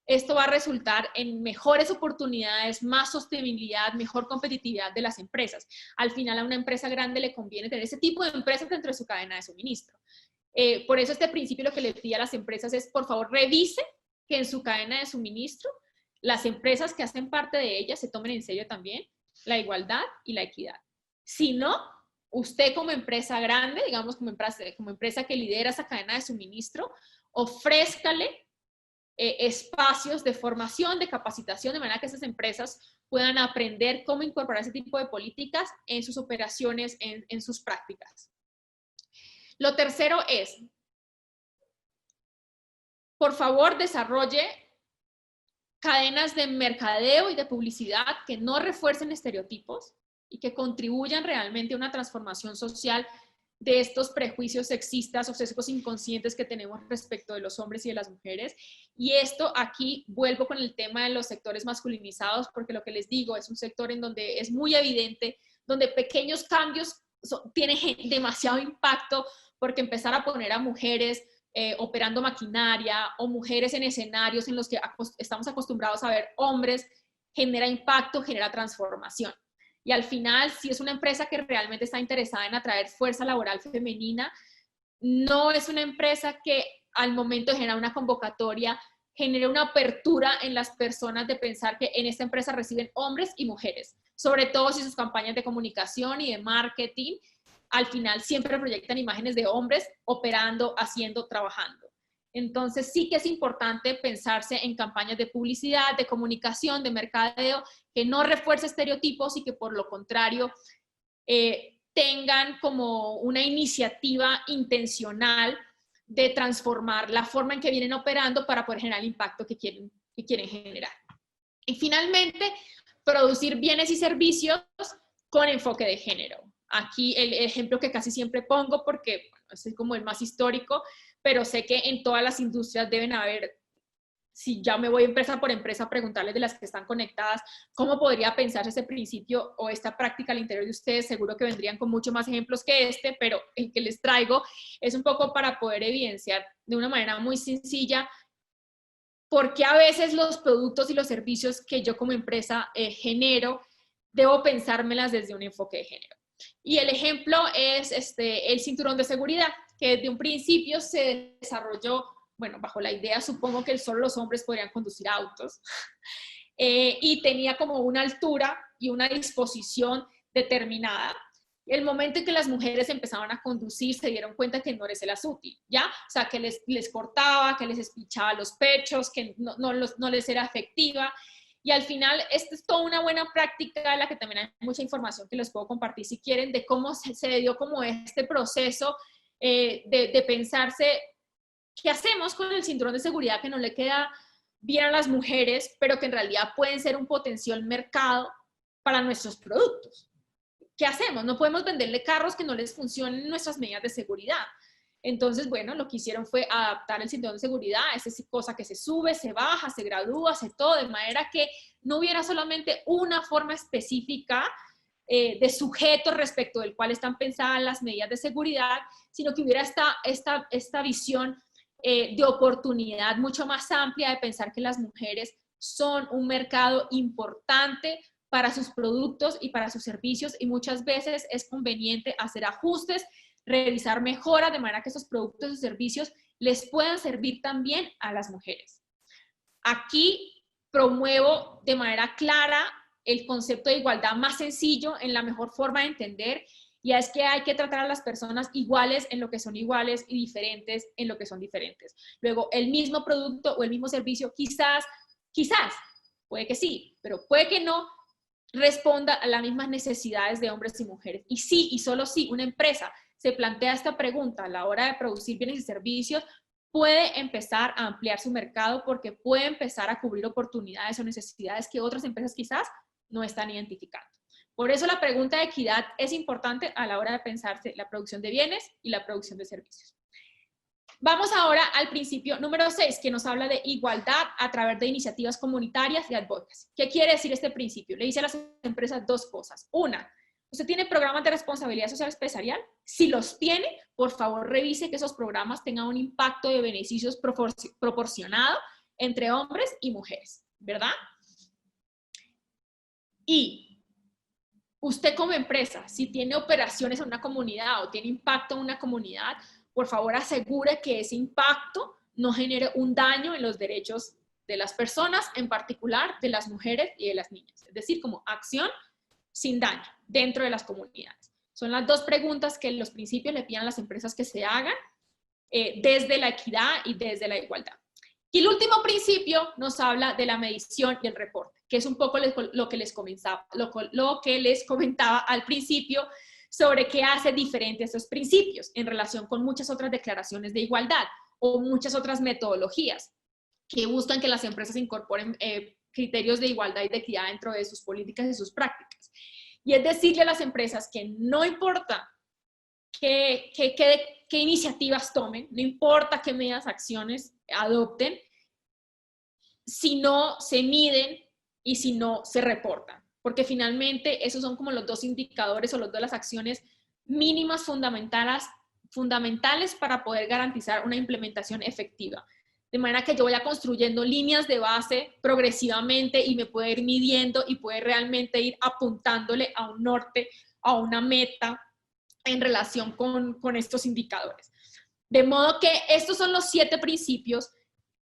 a resultar en mejores oportunidades, más sostenibilidad, mejor competitividad de las empresas. Al final a una empresa grande le conviene tener ese tipo de empresas dentro de su cadena de suministro. Por eso este principio lo que le pide a las empresas es, por favor, revise que en su cadena de suministro las empresas que hacen parte de ella se tomen en serio también la igualdad y la equidad. Si no, usted como empresa grande, digamos como empresa que lidera esa cadena de suministro, ofrézcale espacios de formación, de capacitación, de manera que esas empresas puedan aprender cómo incorporar ese tipo de políticas en sus operaciones, en sus prácticas. Lo tercero es, por favor, desarrolle cadenas de mercadeo y de publicidad que no refuercen estereotipos y que contribuyan realmente a una transformación social de estos prejuicios sexistas o sesgos inconscientes que tenemos respecto de los hombres y de las mujeres. Y esto aquí vuelvo con el tema de los sectores masculinizados, porque lo que les digo es un sector en donde es muy evidente, donde pequeños cambios tienen demasiado impacto, porque empezar a poner a mujeres operando maquinaria o mujeres en escenarios en los que estamos acostumbrados a ver hombres genera impacto, genera transformación. Y al final, si es una empresa que realmente está interesada en atraer fuerza laboral femenina, no es una empresa que al momento de generar una convocatoria genere una apertura en las personas de pensar que en esta empresa reciben hombres y mujeres, sobre todo si sus campañas de comunicación y de marketing al final siempre proyectan imágenes de hombres operando, haciendo, trabajando. Entonces sí que es importante pensarse en campañas de publicidad, de comunicación, de mercadeo, que no refuerce estereotipos y que por lo contrario tengan como una iniciativa intencional de transformar la forma en que vienen operando para poder generar el impacto que quieren generar. Y finalmente, producir bienes y servicios con enfoque de género. Aquí el ejemplo que casi siempre pongo porque bueno, es como el más histórico, pero sé que en todas las industrias deben haber, si ya me voy empresa por empresa a preguntarles de las que están conectadas, ¿cómo podría pensarse ese principio o esta práctica al interior de ustedes? Seguro que vendrían con muchos más ejemplos que este, pero el que les traigo es un poco para poder evidenciar de una manera muy sencilla por qué a veces los productos y los servicios que yo como empresa genero, debo pensármelas desde un enfoque de género. Y el ejemplo es el cinturón de seguridad, que desde un principio se desarrolló, bueno, bajo la idea, supongo que solo los hombres podrían conducir autos, y tenía como una altura y una disposición determinada. El momento en que las mujeres empezaban a conducir, se dieron cuenta que no les era útil, ¿ya? O sea, que les cortaba, que les espichaba los pechos, que no les era efectiva. Y al final, esta es toda una buena práctica de la que también hay mucha información que les puedo compartir si quieren, de cómo se dio como este proceso de pensarse qué hacemos con el cinturón de seguridad que no le queda bien a las mujeres, pero que en realidad pueden ser un potencial mercado para nuestros productos. ¿Qué hacemos? No podemos venderle carros que no les funcionen nuestras medidas de seguridad. Entonces, bueno, lo que hicieron fue adaptar el cinturón de seguridad, esa cosa que se sube, se baja, se gradúa, se todo, de manera que no hubiera solamente una forma específica de sujeto respecto del cual están pensadas las medidas de seguridad, sino que hubiera esta visión de oportunidad mucho más amplia de pensar que las mujeres son un mercado importante para sus productos y para sus servicios, y muchas veces es conveniente hacer ajustes, realizar mejoras de manera que esos productos y servicios les puedan servir también a las mujeres. Aquí promuevo de manera clara el concepto de igualdad más sencillo, en la mejor forma de entender, y es que hay que tratar a las personas iguales en lo que son iguales y diferentes en lo que son diferentes. Luego, el mismo producto o el mismo servicio, quizás, puede que sí, pero puede que no responda a las mismas necesidades de hombres y mujeres. Y sí, y solo si una empresa se plantea esta pregunta a la hora de producir bienes y servicios, puede empezar a ampliar su mercado porque puede empezar a cubrir oportunidades o necesidades que otras empresas quizás no están identificando. Por eso la pregunta de equidad es importante a la hora de pensarse la producción de bienes y la producción de servicios. Vamos ahora al principio número 6, que nos habla de igualdad a través de iniciativas comunitarias y advocacy. ¿Qué quiere decir este principio? Le dice a las empresas dos cosas. Una, ¿usted tiene programas de responsabilidad social empresarial? Si los tiene, por favor revise que esos programas tengan un impacto de beneficios proporcionado entre hombres y mujeres, ¿verdad? Y usted como empresa, si tiene operaciones en una comunidad o tiene impacto en una comunidad, por favor asegure que ese impacto no genere un daño en los derechos de las personas, en particular de las mujeres y de las niñas. Es decir, como acción sin daño dentro de las comunidades. Son las dos preguntas que los principios le piden a las empresas que se hagan desde la equidad y desde la igualdad. Y el último principio nos habla de la medición y el reporte, que es un poco lo que les comentaba al principio sobre qué hace diferente esos principios en relación con muchas otras declaraciones de igualdad o muchas otras metodologías que buscan que las empresas incorporen criterios de igualdad y de equidad dentro de sus políticas y sus prácticas. Y es decirle a las empresas que no importa qué iniciativas tomen, no importa qué medidas, acciones adopten, si no se miden y si no se reportan. Porque finalmente esos son como los dos indicadores o las dos acciones mínimas fundamentales para poder garantizar una implementación efectiva. De manera que yo vaya construyendo líneas de base progresivamente y me pueda ir midiendo y puede realmente ir apuntándole a un norte, a una meta en relación con estos indicadores. De modo que estos son los 7 principios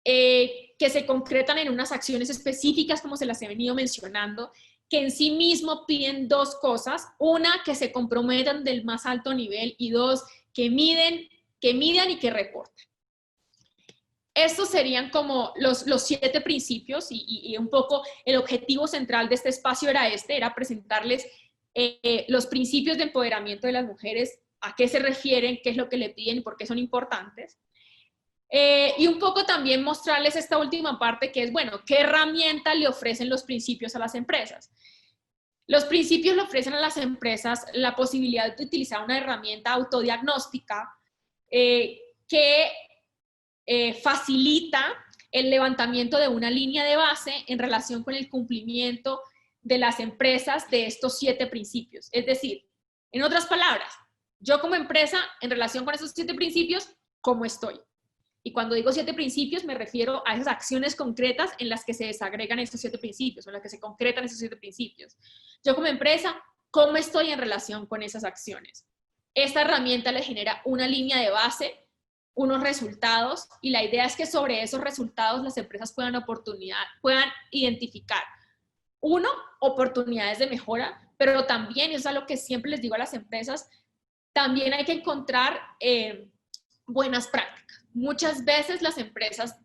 que se concretan en unas acciones específicas, como se las he venido mencionando, que en sí mismo piden dos cosas. Una, que se comprometan del más alto nivel, y dos, que midan y que reporten. Estos serían como los 7 principios y un poco el objetivo central de este espacio era presentarles los principios de empoderamiento de las mujeres, a qué se refieren, qué es lo que le piden y por qué son importantes. Y un poco también mostrarles esta última parte que es, bueno, ¿qué herramienta le ofrecen los principios a las empresas? Los principios le ofrecen a las empresas la posibilidad de utilizar una herramienta autodiagnóstica que facilita el levantamiento de una línea de base en relación con el cumplimiento de las empresas de estos 7 principios. Es decir, en otras palabras, yo como empresa, en relación con esos 7 principios, ¿cómo estoy? Y cuando digo 7 principios, me refiero a esas acciones concretas en las que se desagregan estos 7 principios, o en las que se concretan esos 7 principios. Yo como empresa, ¿cómo estoy en relación con esas acciones? Esta herramienta le genera una línea de base, unos resultados, y la idea es que sobre esos resultados las empresas puedan identificar, uno, oportunidades de mejora, pero también, eso es algo que siempre les digo a las empresas, también hay que encontrar buenas prácticas. Muchas veces las empresas,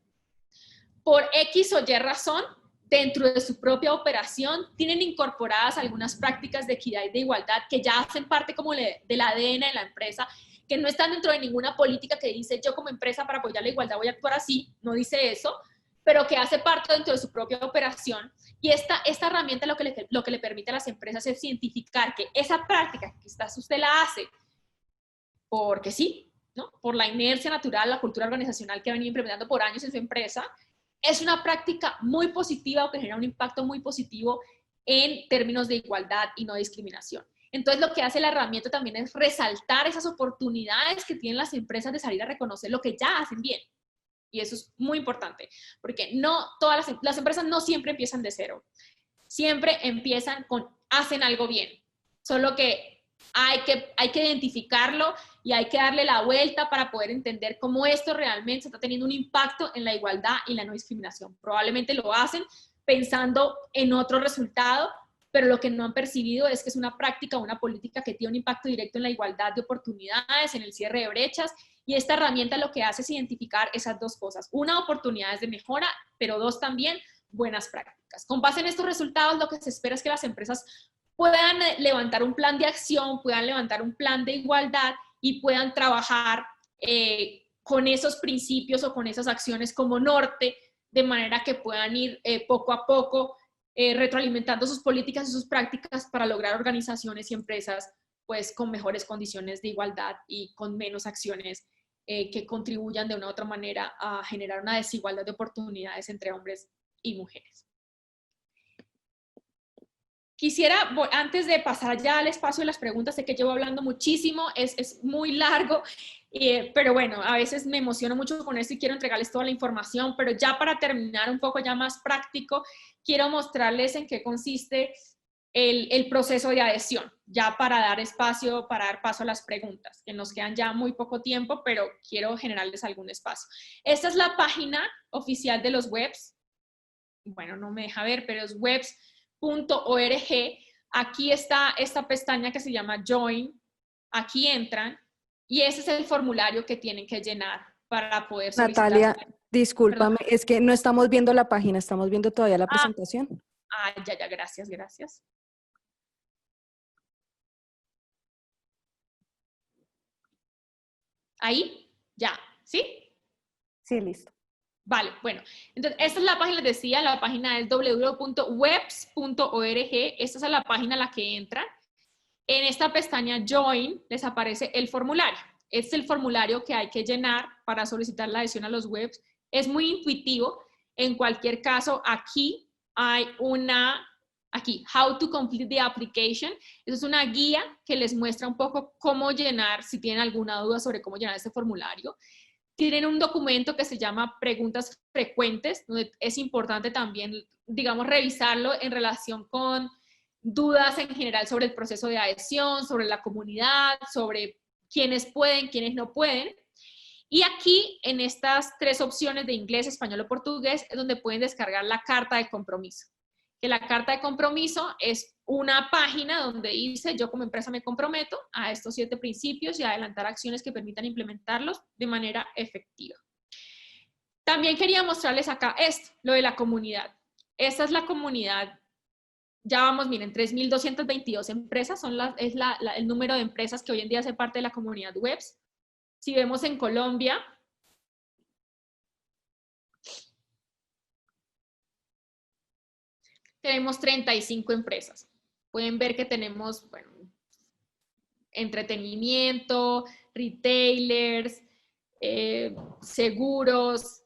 por X o Y razón, dentro de su propia operación, tienen incorporadas algunas prácticas de equidad y de igualdad que ya hacen parte como del ADN de la empresa, que no están dentro de ninguna política que dice yo como empresa para apoyar la igualdad voy a actuar así, no dice eso, pero que hace parte dentro de su propia operación. Y esta herramienta lo que le permite a las empresas es identificar que esa práctica que quizás usted la hace porque sí, ¿no? Por la inercia natural, la cultura organizacional que ha venido implementando por años en su empresa, es una práctica muy positiva o que genera un impacto muy positivo en términos de igualdad y no discriminación. Entonces, lo que hace la herramienta también es resaltar esas oportunidades que tienen las empresas de salir a reconocer lo que ya hacen bien. Y eso es muy importante, porque no todas las empresas no siempre empiezan de cero. Siempre empiezan hacen algo bien. Solo que hay que identificarlo y hay que darle la vuelta para poder entender cómo esto realmente está teniendo un impacto en la igualdad y la no discriminación. Probablemente lo hacen pensando en otro resultado, pero lo que no han percibido es que es una práctica, una política que tiene un impacto directo en la igualdad de oportunidades, en el cierre de brechas, y esta herramienta lo que hace es identificar esas dos cosas. Una, oportunidades de mejora, pero dos, también buenas prácticas. Con base en estos resultados, lo que se espera es que las empresas puedan levantar un plan de acción, puedan levantar un plan de igualdad y puedan trabajar con esos principios o con esas acciones como norte, de manera que puedan ir poco a poco retroalimentando sus políticas y sus prácticas para lograr organizaciones y empresas pues con mejores condiciones de igualdad y con menos acciones que contribuyan de una u otra manera a generar una desigualdad de oportunidades entre hombres y mujeres. Quisiera, antes de pasar ya al espacio de las preguntas, sé que llevo hablando muchísimo, es muy largo, pero bueno, a veces me emociono mucho con esto y quiero entregarles toda la información, pero ya para terminar un poco ya más práctico, quiero mostrarles en qué consiste el proceso de adhesión, ya para dar espacio, para dar paso a las preguntas, que nos quedan ya muy poco tiempo, pero quiero generarles algún espacio. Esta es la página oficial de los webs, bueno, no me deja ver, pero es webs.org. Aquí está esta pestaña que se llama Join, aquí entran, y ese es el formulario que tienen que llenar para poder solicitar. Natalia, discúlpame, Perdón. es que no estamos viendo la página, estamos viendo todavía la presentación. Ya, gracias, gracias. Ahí, ya, ¿sí? Sí, listo. Vale, bueno, entonces esta es la página, les decía, la página es www.webs.org, esta es la página a la que entran. En esta pestaña Join les aparece el formulario. Este es el formulario que hay que llenar para solicitar la adhesión a los webs. Es muy intuitivo. En cualquier caso, aquí hay How to complete the application. Eso es una guía que les muestra un poco cómo llenar, si tienen alguna duda sobre cómo llenar este formulario. Tienen un documento que se llama Preguntas Frecuentes, donde es importante también, digamos, revisarlo en relación con dudas en general sobre el proceso de adhesión, sobre la comunidad, sobre quiénes pueden, quiénes no pueden. Y aquí, en estas tres opciones de inglés, español o portugués, es donde pueden descargar la carta de compromiso. Que la carta de compromiso es una página donde dice, yo como empresa me comprometo a estos 7 principios y a adelantar acciones que permitan implementarlos de manera efectiva. También quería mostrarles acá esto, lo de la comunidad. Esta es la comunidad. Ya vamos, miren, 3.222 empresas, es el número de empresas que hoy en día hacen parte de la comunidad webs. Si vemos en Colombia, tenemos 35 empresas. Pueden ver que tenemos, bueno, entretenimiento, retailers, seguros,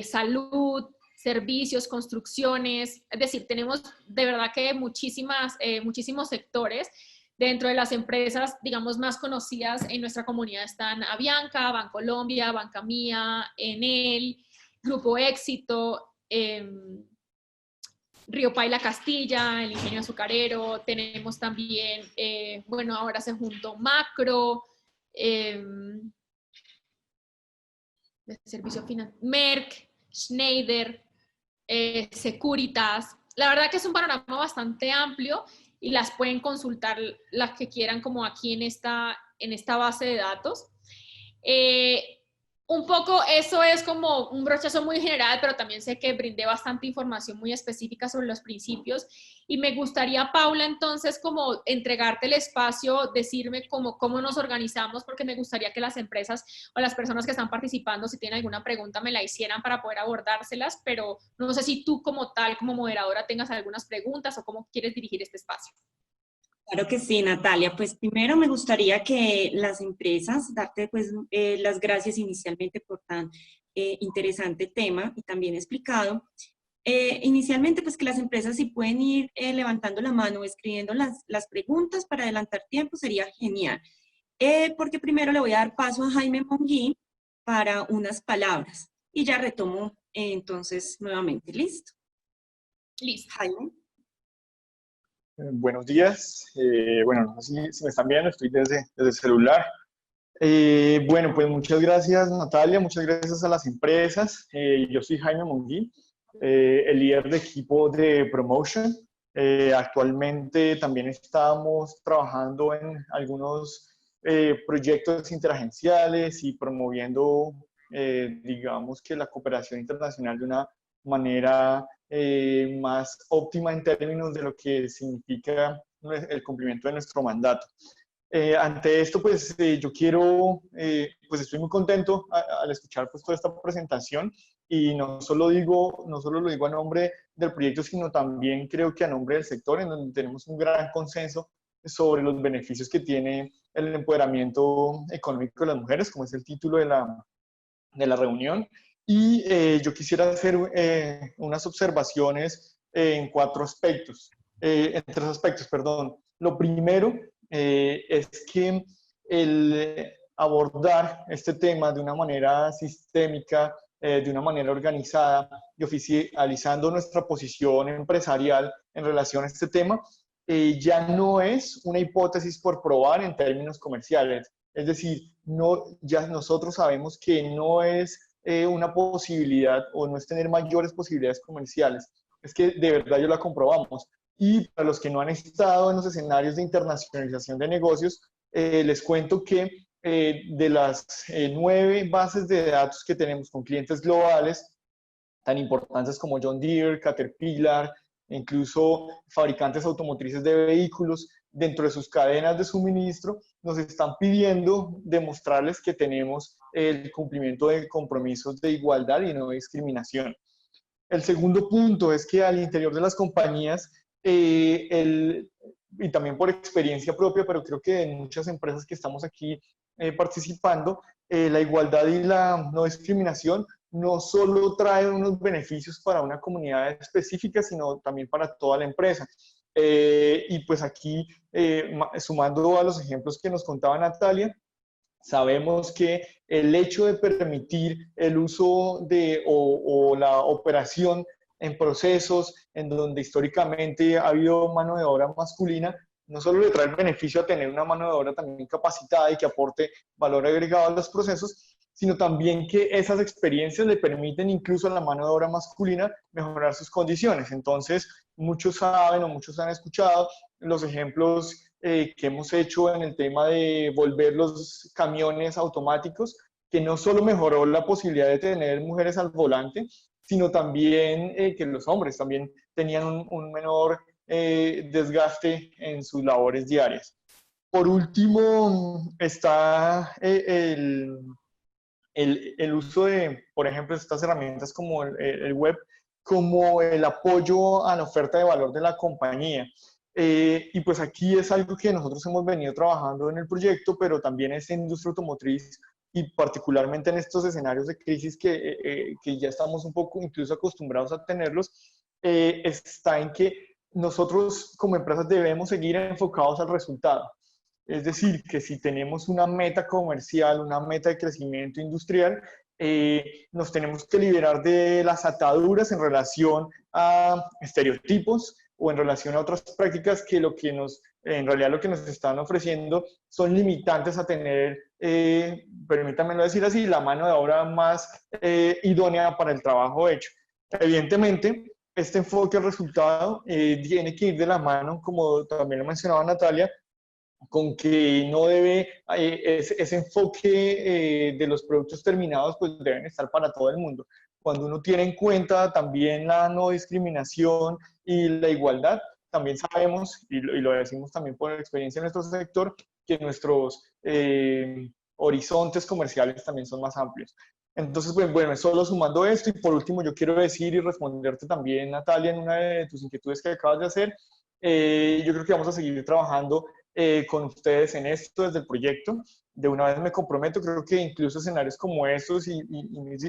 salud, servicios, construcciones, es decir, tenemos de verdad que muchísimos sectores. Dentro de las empresas, digamos, más conocidas en nuestra comunidad están Avianca, Bancolombia, Banca Mía, Enel, Grupo Éxito, Río Paila Castilla, el Ingenio Azucarero, tenemos también, bueno, ahora se juntó Macro, de servicio financiero, Merck, Schneider, Securitas. La verdad que es un panorama bastante amplio y las pueden consultar las que quieran como aquí en esta base de datos. Un poco eso es como un brochazo muy general, pero también sé que brindé bastante información muy específica sobre los principios y me gustaría, Paula, entonces como entregarte el espacio, decirme cómo nos organizamos, porque me gustaría que las empresas o las personas que están participando, si tienen alguna pregunta, me la hicieran para poder abordárselas, pero no sé si tú como tal, como moderadora, tengas algunas preguntas o cómo quieres dirigir este espacio. Claro que sí, Natalia. Pues primero me gustaría que las empresas, darte pues las gracias inicialmente por tan interesante tema y también explicado. Inicialmente pues que las empresas si pueden ir levantando la mano o escribiendo las preguntas para adelantar tiempo sería genial. Porque primero le voy a dar paso a Jaime Monguí para unas palabras y ya retomo entonces nuevamente. ¿Listo? Listo. Jaime. Buenos días. Bueno, no sé si me están viendo, estoy desde el celular. Bueno, pues muchas gracias, Natalia, muchas gracias a las empresas. Yo soy Jaime Monguí, el líder de equipo de Promotion. Actualmente también estamos trabajando en algunos proyectos interagenciales y promoviendo, digamos que la cooperación internacional de una manera más óptima en términos de lo que significa el cumplimiento de nuestro mandato. Ante esto, pues yo quiero, pues estoy muy contento al escuchar pues toda esta presentación y no solo lo digo a nombre del proyecto, sino también creo que a nombre del sector, en donde tenemos un gran consenso sobre los beneficios que tiene el empoderamiento económico de las mujeres, como es el título de la reunión. Y yo quisiera hacer unas observaciones en tres aspectos, perdón. Lo primero es que el abordar este tema de una manera sistémica, de una manera organizada y oficializando nuestra posición empresarial en relación a este tema, ya no es una hipótesis por probar en términos comerciales. Es decir, ya nosotros sabemos que no es una posibilidad o no es tener mayores posibilidades comerciales. Es que de verdad yo la comprobamos. Y para los que no han estado en los escenarios de internacionalización de negocios, les cuento que de las 9 bases de datos que tenemos con clientes globales, tan importantes como John Deere, Caterpillar, incluso fabricantes automotrices de vehículos, dentro de sus cadenas de suministro, nos están pidiendo demostrarles que tenemos el cumplimiento de compromisos de igualdad y no discriminación. El segundo punto es que al interior de las compañías, y también por experiencia propia, pero creo que en muchas empresas que estamos aquí participando, la igualdad y la no discriminación no solo trae unos beneficios para una comunidad específica, sino también para toda la empresa. Y pues aquí, sumando a los ejemplos que nos contaba Natalia, sabemos que el hecho de permitir el uso o la operación en procesos en donde históricamente ha habido mano de obra masculina, no solo le trae el beneficio a tener una mano de obra también capacitada y que aporte valor agregado a los procesos, sino también que esas experiencias le permiten incluso a la mano de obra masculina mejorar sus condiciones. Entonces, muchos saben o muchos han escuchado los ejemplos que hemos hecho en el tema de volver los camiones automáticos, que no solo mejoró la posibilidad de tener mujeres al volante, sino también que los hombres también tenían un menor desgaste en sus labores diarias. Por último, está el uso de, por ejemplo, estas herramientas como el web, como el apoyo a la oferta de valor de la compañía. Y pues aquí es algo que nosotros hemos venido trabajando en el proyecto, pero también es en industria automotriz y particularmente en estos escenarios de crisis que ya estamos un poco incluso acostumbrados a tenerlos, está en que nosotros como empresas debemos seguir enfocados al resultado. Es decir, que si tenemos una meta comercial, una meta de crecimiento industrial, nos tenemos que liberar de las ataduras en relación a estereotipos o en relación a otras prácticas que en realidad lo que nos están ofreciendo son limitantes a tener, permítanmelo decir así, la mano de obra más idónea para el trabajo hecho. Evidentemente, este enfoque al resultado tiene que ir de la mano, como también lo mencionaba Natalia, con que no debe, ese enfoque de los productos terminados pues deben estar para todo el mundo. Cuando uno tiene en cuenta también la no discriminación y la igualdad, también sabemos, y lo decimos también por experiencia en nuestro sector, que nuestros horizontes comerciales también son más amplios. Entonces, pues, bueno, solo sumando esto, y por último yo quiero decir y responderte también, Natalia, en una de tus inquietudes que acabas de hacer, yo creo que vamos a seguir trabajando con ustedes en esto desde el proyecto. De una vez me comprometo, creo que incluso escenarios como estos, y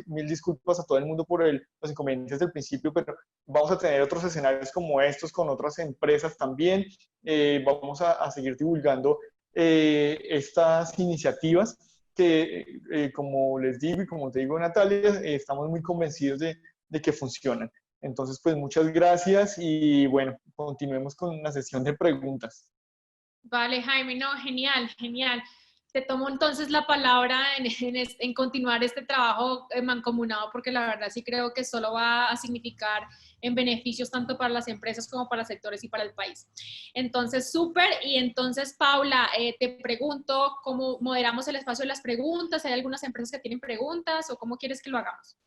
mil disculpas a todo el mundo por los inconvenientes del principio, pero vamos a tener otros escenarios como estos con otras empresas también. Vamos a seguir divulgando estas iniciativas que, como les digo y como te digo, Natalia, estamos muy convencidos de que funcionan. Entonces, pues muchas gracias y bueno, continuemos con una sesión de preguntas. Vale, Jaime, no, genial, genial. te tomo entonces la palabra en continuar este trabajo mancomunado, porque la verdad sí creo que solo va a significar en beneficios tanto para las empresas como para los sectores y para el país. Entonces, súper. Y entonces, Paula, te pregunto, ¿cómo moderamos el espacio de las preguntas? ¿Hay algunas empresas que tienen preguntas o cómo quieres que lo hagamos?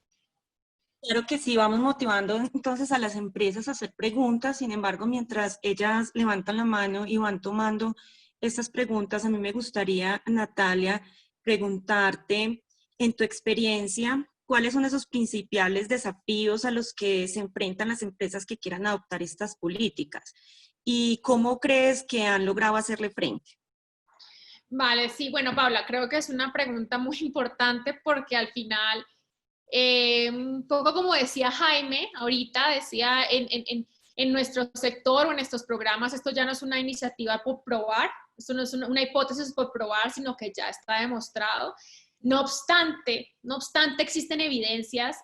Claro que sí, vamos motivando entonces a las empresas a hacer preguntas. Sin embargo, mientras ellas levantan la mano y van tomando estas preguntas, a mí me gustaría, Natalia, preguntarte, en tu experiencia, ¿cuáles son esos principales desafíos a los que se enfrentan las empresas que quieran adoptar estas políticas? ¿Y cómo crees que han logrado hacerle frente? Vale, sí, bueno, Paula, creo que es una pregunta muy importante porque al final, un poco como decía Jaime, ahorita decía en nuestro sector o en estos programas, esto ya no es una iniciativa por probar, esto no es una hipótesis por probar, sino que ya está demostrado. No obstante existen evidencias,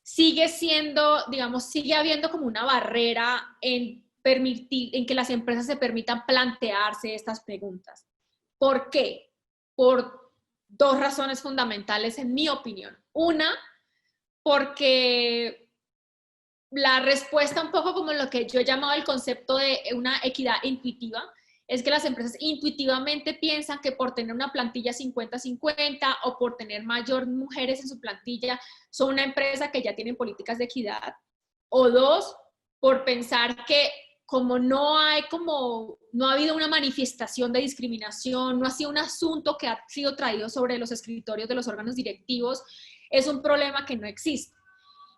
sigue siendo, digamos, sigue habiendo como una barrera en permitir, en que las empresas se permitan plantearse estas preguntas. ¿Por qué? Por dos razones fundamentales, en mi opinión. Una, porque la respuesta un poco como lo que yo he llamado el concepto de una equidad intuitiva, es que las empresas intuitivamente piensan que por tener una plantilla 50-50 o por tener mayor mujeres en su plantilla, son una empresa que ya tiene políticas de equidad. O dos, por pensar que como no ha habido una manifestación de discriminación, no ha sido un asunto que ha sido traído sobre los escritorios de los órganos directivos, es un problema que no existe.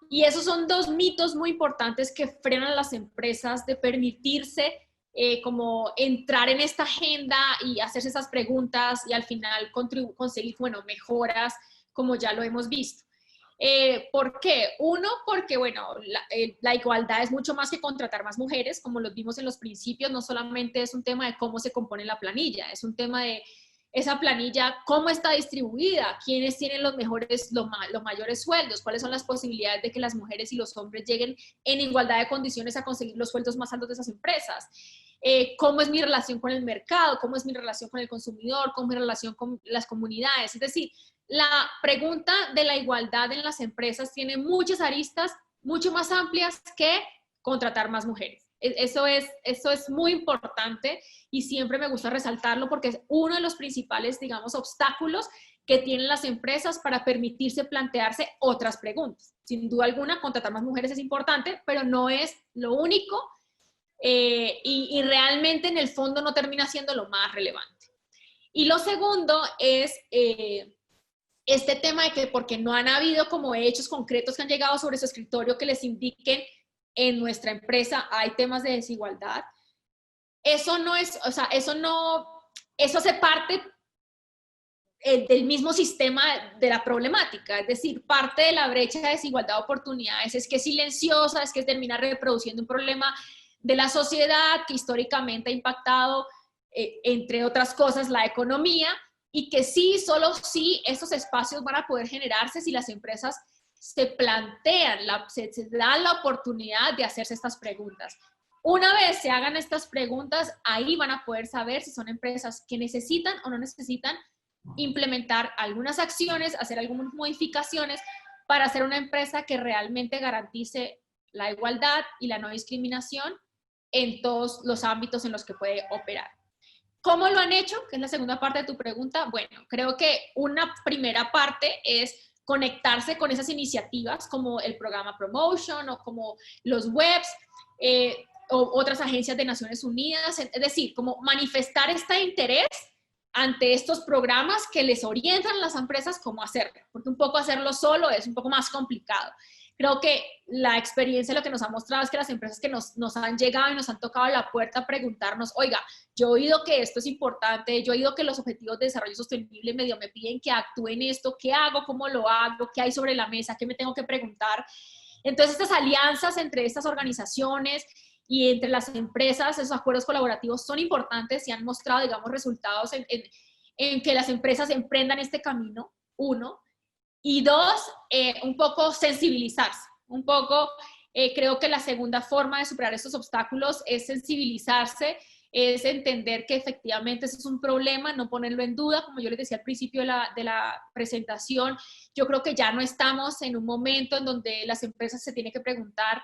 Y esos son dos mitos muy importantes que frenan a las empresas de permitirse como entrar en esta agenda y hacerse esas preguntas y al final conseguir, bueno, mejoras como ya lo hemos visto. ¿Por qué? Uno, porque, bueno, la igualdad es mucho más que contratar más mujeres, como lo vimos en los principios, no solamente es un tema de cómo se compone la planilla, es un tema de esa planilla, cómo está distribuida, quiénes tienen los mayores sueldos, cuáles son las posibilidades de que las mujeres y los hombres lleguen en igualdad de condiciones a conseguir los sueldos más altos de esas empresas. Cómo es mi relación con el mercado, cómo es mi relación con el consumidor, cómo es mi relación con las comunidades. Es decir, la pregunta de la igualdad en las empresas tiene muchas aristas, mucho más amplias que contratar más mujeres. Eso es muy importante y siempre me gusta resaltarlo porque es uno de los principales, digamos, obstáculos que tienen las empresas para permitirse plantearse otras preguntas. Sin duda alguna, contratar más mujeres es importante, pero no es lo único y realmente en el fondo no termina siendo lo más relevante. Y lo segundo es este tema de que porque no han habido como hechos concretos que han llegado sobre su escritorio que les indiquen en nuestra empresa hay temas de desigualdad. Eso no es, o sea, eso hace parte del mismo sistema de la problemática, es decir, parte de la brecha de desigualdad de oportunidades es que es silenciosa, es que termina reproduciendo un problema de la sociedad que históricamente ha impactado, entre otras cosas, la economía, y que sí, solo sí, estos espacios van a poder generarse si las empresas se plantean, se dan la oportunidad de hacerse estas preguntas. Una vez se hagan estas preguntas, ahí van a poder saber si son empresas que necesitan o no necesitan implementar algunas acciones, hacer algunas modificaciones para ser una empresa que realmente garantice la igualdad y la no discriminación en todos los ámbitos en los que puede operar. ¿Cómo lo han hecho? Que es la segunda parte de tu pregunta. Bueno, creo que una primera parte es conectarse con esas iniciativas como el programa Promotion o como los webs o otras agencias de Naciones Unidas. Es decir, como manifestar este interés ante estos programas que les orientan a las empresas cómo hacerlo, porque un poco hacerlo solo es un poco más complicado. Creo que la experiencia lo que nos ha mostrado es que las empresas que nos han llegado y nos han tocado la puerta a preguntarnos, oiga, yo he oído que esto es importante, yo he oído que los objetivos de desarrollo sostenible medio me piden que actúe en esto, ¿qué hago? ¿Cómo lo hago? ¿Qué hay sobre la mesa? ¿Qué me tengo que preguntar? Entonces, estas alianzas entre estas organizaciones y entre las empresas, esos acuerdos colaborativos son importantes y han mostrado, digamos, resultados en que las empresas emprendan este camino, uno. Y dos, un poco sensibilizarse. Un poco, creo que la segunda forma de superar estos obstáculos es sensibilizarse es entender que efectivamente ese es un problema, no ponerlo en duda, como yo les decía al principio de la presentación. Yo creo que ya no estamos en un momento en donde las empresas se tienen que preguntar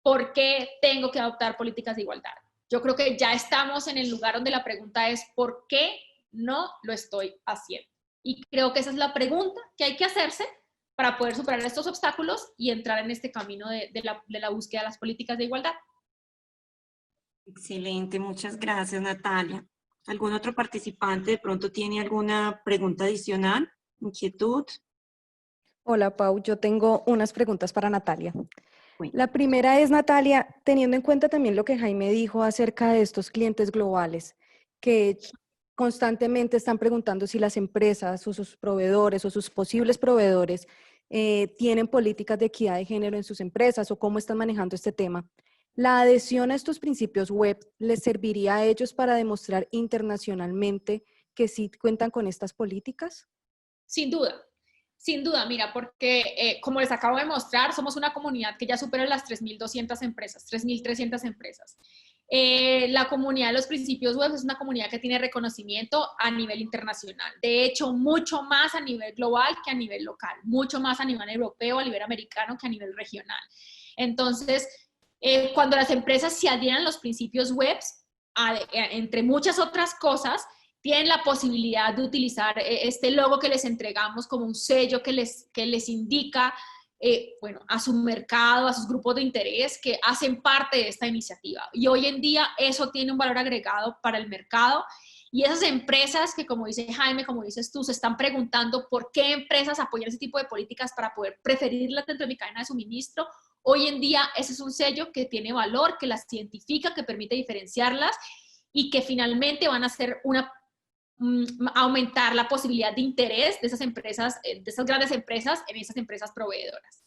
¿por qué tengo que adoptar políticas de igualdad? Yo creo que ya estamos en el lugar donde la pregunta es ¿por qué no lo estoy haciendo? Y creo que esa es la pregunta que hay que hacerse para poder superar estos obstáculos y entrar en este camino de la búsqueda de las políticas de igualdad. Excelente, muchas gracias, Natalia. ¿Algún otro participante de pronto tiene alguna pregunta adicional, inquietud? Hola, Pau. Yo tengo unas preguntas para Natalia. Bueno, La primera es, Natalia, teniendo en cuenta también lo que Jaime dijo acerca de estos clientes globales, que constantemente están preguntando si las empresas o sus proveedores o sus posibles proveedores tienen políticas de equidad de género en sus empresas o cómo están manejando este tema. ¿La adhesión a estos principios web les serviría a ellos para demostrar internacionalmente que sí cuentan con estas políticas? Sin duda, mira, porque como les acabo de mostrar, somos una comunidad que ya supera las 3.200 empresas, 3.300 empresas. La comunidad de los principios web es una comunidad que tiene reconocimiento a nivel internacional. De hecho, mucho más a nivel global que a nivel local, mucho más a nivel europeo, a nivel americano que a nivel regional. Entonces, cuando las empresas se adhieren a los principios web, entre muchas otras cosas, tienen la posibilidad de utilizar este logo que les entregamos como un sello que les indica bueno, a su mercado, a sus grupos de interés que hacen parte de esta iniciativa. Y hoy en día eso tiene un valor agregado para el mercado. Y esas empresas que, como dice Jaime, como dices tú, se están preguntando por qué empresas apoyan ese tipo de políticas para poder preferirlas dentro de mi cadena de suministro. Hoy en día ese es un sello que tiene valor, que las identifica, que permite diferenciarlas y que finalmente van a ser aumentar la posibilidad de interés de esas empresas, de esas grandes empresas en esas empresas proveedoras.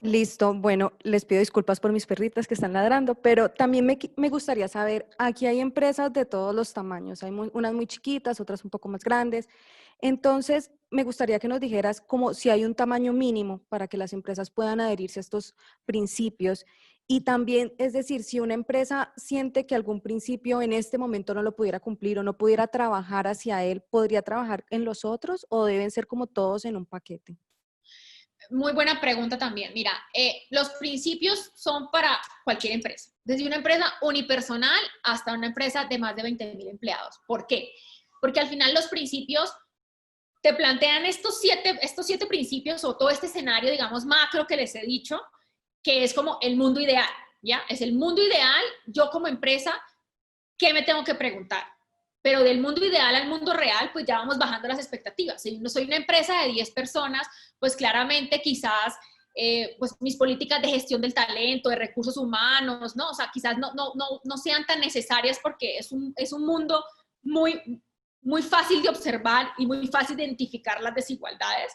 Listo, bueno, les pido disculpas por mis perritas que están ladrando, pero también me gustaría saber, aquí hay empresas de todos los tamaños, hay unas muy chiquitas, otras un poco más grandes, entonces me gustaría que nos dijeras como si hay un tamaño mínimo para que las empresas puedan adherirse a estos principios y también, es decir, si una empresa siente que algún principio en este momento no lo pudiera cumplir o no pudiera trabajar hacia él, ¿podría trabajar en los otros o deben ser como todos en un paquete? Muy buena pregunta también. Mira, los principios son para cualquier empresa, desde una empresa unipersonal hasta una empresa de más de 20,000 empleados. ¿Por qué? Porque al final los principios te plantean estos siete principios o todo este escenario, digamos, macro que les he dicho, que es como el mundo ideal, ¿ya? Es el mundo ideal, yo como empresa, ¿qué me tengo que preguntar? Pero del mundo ideal al mundo real, pues ya vamos bajando las expectativas. Si no soy una empresa de 10 personas, pues claramente quizás pues mis políticas de gestión del talento, de recursos humanos, ¿no? O sea, quizás no sean tan necesarias porque es un mundo muy, muy fácil de observar y muy fácil de identificar las desigualdades.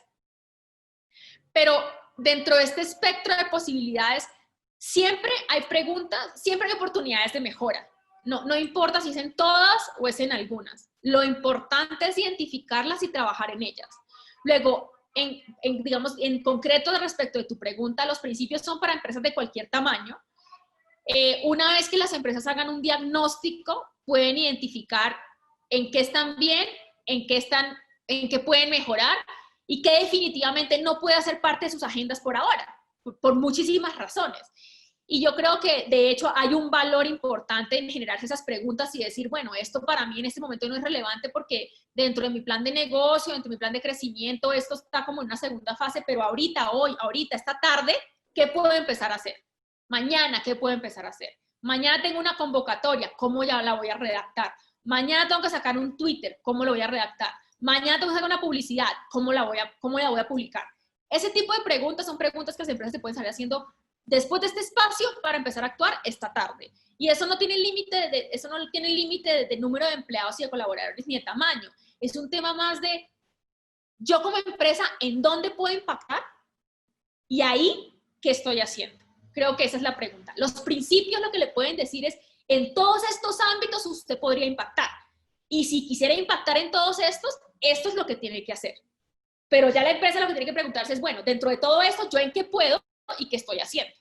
Pero dentro de este espectro de posibilidades, siempre hay preguntas, siempre hay oportunidades de mejora. No importa si es en todas o es en algunas. Lo importante es identificarlas y trabajar en ellas. Luego, digamos, en concreto respecto de tu pregunta, los principios son para empresas de cualquier tamaño. Una vez que las empresas hagan un diagnóstico, pueden identificar en qué están bien, en qué pueden mejorar y que definitivamente no puede hacer parte de sus agendas por ahora, por muchísimas razones. Y yo creo que, de hecho, hay un valor importante en generarse esas preguntas y decir, bueno, esto para mí en este momento no es relevante porque dentro de mi plan de negocio, dentro de mi plan de crecimiento, esto está como en una segunda fase, pero ahorita, esta tarde, ¿qué puedo empezar a hacer? Mañana, ¿qué puedo empezar a hacer? Mañana tengo una convocatoria, ¿cómo ya la voy a redactar? Mañana tengo que sacar un Twitter, ¿cómo lo voy a redactar? Mañana tengo que sacar una publicidad, ¿cómo la voy a publicar? Ese tipo de preguntas son preguntas que las empresas se pueden salir haciendo después de este espacio para empezar a actuar esta tarde. Y eso no tiene límite de número de empleados y de colaboradores ni de tamaño. Es un tema más de yo como empresa, ¿en dónde puedo impactar? Y ahí, ¿qué estoy haciendo? Creo que esa es la pregunta. Los principios lo que le pueden decir es, en todos estos ámbitos usted podría impactar. Y si quisiera impactar en todos estos, esto es lo que tiene que hacer. Pero ya la empresa lo que tiene que preguntarse es, bueno, dentro de todo esto, ¿yo en qué puedo y qué estoy haciendo?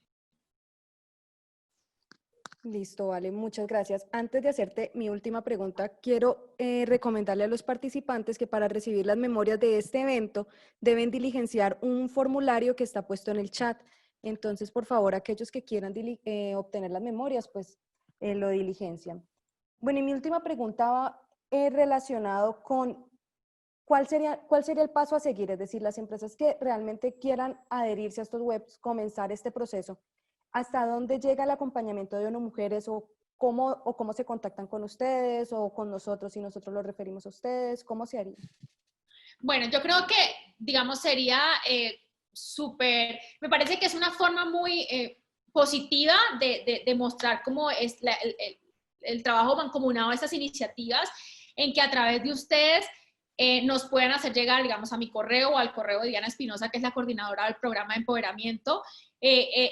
Listo, vale, muchas gracias. Antes de hacerte mi última pregunta, quiero recomendarle a los participantes que para recibir las memorias de este evento deben diligenciar un formulario que está puesto en el chat. Entonces, por favor, aquellos que quieran obtener las memorias, pues lo diligencian. Bueno, y mi última pregunta va relacionado con cuál sería el paso a seguir, es decir, las empresas que realmente quieran adherirse a estos webs, comenzar este proceso. ¿Hasta dónde llega el acompañamiento de ONU Mujeres o cómo se contactan con ustedes o con nosotros y nosotros los referimos a ustedes? ¿Cómo se haría? Bueno, yo creo que, digamos, sería súper, me parece que es una forma muy positiva de mostrar cómo es el trabajo mancomunado de estas iniciativas, en que a través de ustedes nos puedan hacer llegar, digamos, a mi correo o al correo de Diana Espinosa, que es la coordinadora del programa de empoderamiento,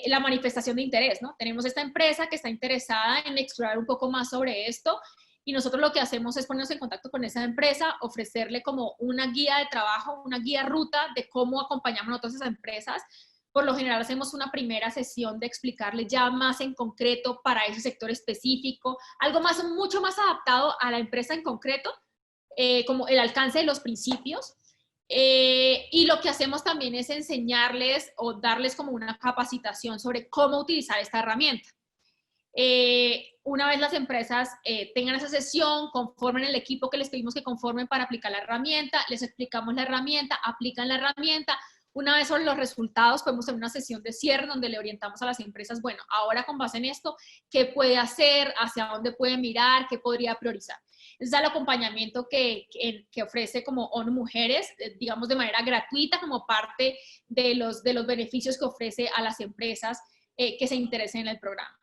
la manifestación de interés, ¿no? Tenemos esta empresa que está interesada en explorar un poco más sobre esto y nosotros lo que hacemos es ponernos en contacto con esa empresa, ofrecerle como una guía de trabajo, una guía ruta de cómo acompañamos nosotros a esas empresas. Por lo general hacemos una primera sesión de explicarle ya más en concreto para ese sector específico, algo más, mucho más adaptado a la empresa en concreto, como el alcance de los principios. Y lo que hacemos también es enseñarles o darles como una capacitación sobre cómo utilizar esta herramienta. Una vez las empresas tengan esa sesión, conformen el equipo que les pedimos que conformen para aplicar la herramienta, les explicamos la herramienta, aplican la herramienta. Una vez sobre los resultados, podemos hacer una sesión de cierre donde le orientamos a las empresas, bueno, ahora con base en esto, ¿qué puede hacer? ¿Hacia dónde puede mirar? ¿Qué podría priorizar? Ese es el acompañamiento que ofrece como ONU Mujeres, digamos de manera gratuita, como parte de los beneficios que ofrece a las empresas que se interesen en el programa.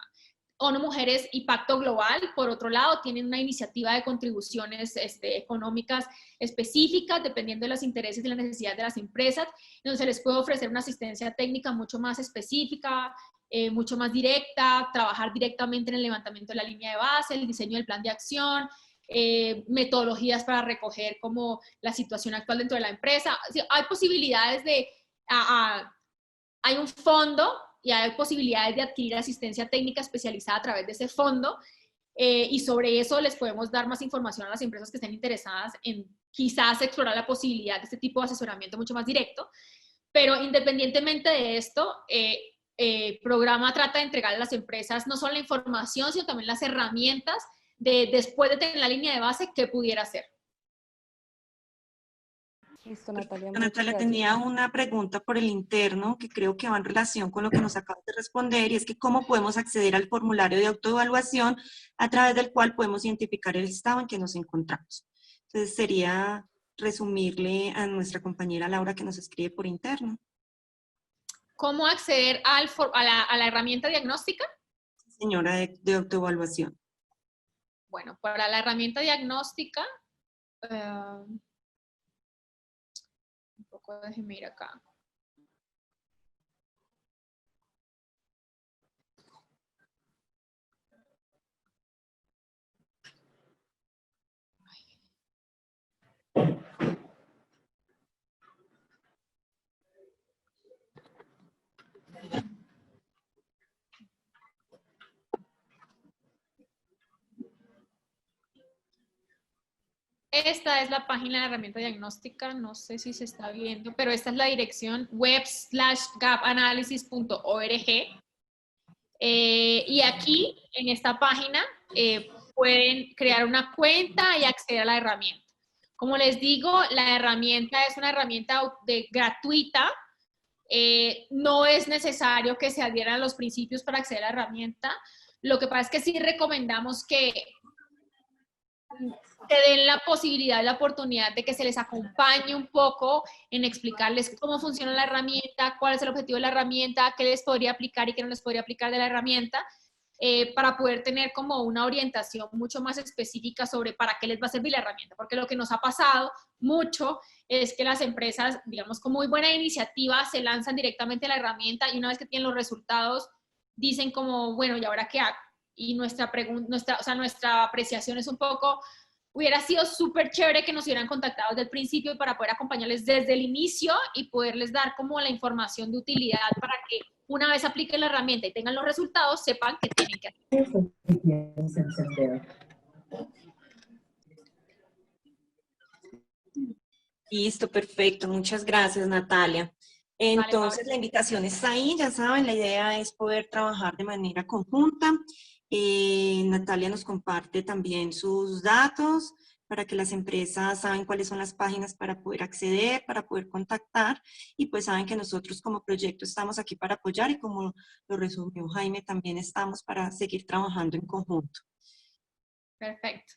ONU Mujeres y Pacto Global, por otro lado, tienen una iniciativa de contribuciones económicas específicas, dependiendo de los intereses y las necesidades de las empresas, donde se les puede ofrecer una asistencia técnica mucho más específica, mucho más directa, trabajar directamente en el levantamiento de la línea de base, el diseño del plan de acción, metodologías para recoger como la situación actual dentro de la empresa. O sea, hay posibilidades hay un fondo y hay posibilidades de adquirir asistencia técnica especializada a través de ese fondo, y sobre eso les podemos dar más información a las empresas que estén interesadas en quizás explorar la posibilidad de este tipo de asesoramiento mucho más directo. Pero independientemente de esto, el programa trata de entregar a las empresas no solo la información, sino también las herramientas de después de tener la línea de base, ¿qué pudiera hacer? Listo, Natalia. Natalia, tenía una pregunta por el interno que creo que va en relación con lo que nos acabas de responder, y es que cómo podemos acceder al formulario de autoevaluación a través del cual podemos identificar el estado en que nos encontramos. Entonces sería resumirle a nuestra compañera Laura que nos escribe por interno. ¿Cómo acceder a la herramienta diagnóstica? Señora, de autoevaluación. Bueno, para la herramienta diagnóstica, un poco déjeme ir acá. Esta es la página de la herramienta diagnóstica, no sé si se está viendo, pero esta es la dirección web/gapanalysis.org. Y aquí, en esta página, pueden crear una cuenta y acceder a la herramienta. Como les digo, la herramienta es una herramienta gratuita. No es necesario que se adhieran a los principios para acceder a la herramienta. Lo que pasa es que sí recomendamos que te den la posibilidad, la oportunidad de que se les acompañe un poco en explicarles cómo funciona la herramienta, cuál es el objetivo de la herramienta, qué les podría aplicar y qué no les podría aplicar de la herramienta, para poder tener como una orientación mucho más específica sobre para qué les va a servir la herramienta. Porque lo que nos ha pasado mucho es que las empresas, digamos, con muy buena iniciativa, se lanzan directamente a la herramienta y una vez que tienen los resultados, dicen como, bueno, ¿y ahora qué hago? Y nuestra apreciación es un poco, hubiera sido súper chévere que nos hubieran contactado desde el principio para poder acompañarles desde el inicio y poderles dar como la información de utilidad para que una vez apliquen la herramienta y tengan los resultados, sepan que tienen que hacer. Listo, perfecto. Muchas gracias, Natalia. Entonces, la invitación está ahí, ya saben, la idea es poder trabajar de manera conjunta. Natalia nos comparte también sus datos para que las empresas saben cuáles son las páginas para poder acceder, para poder contactar, y pues saben que nosotros como proyecto estamos aquí para apoyar y como lo resumió Jaime, también estamos para seguir trabajando en conjunto. Perfecto.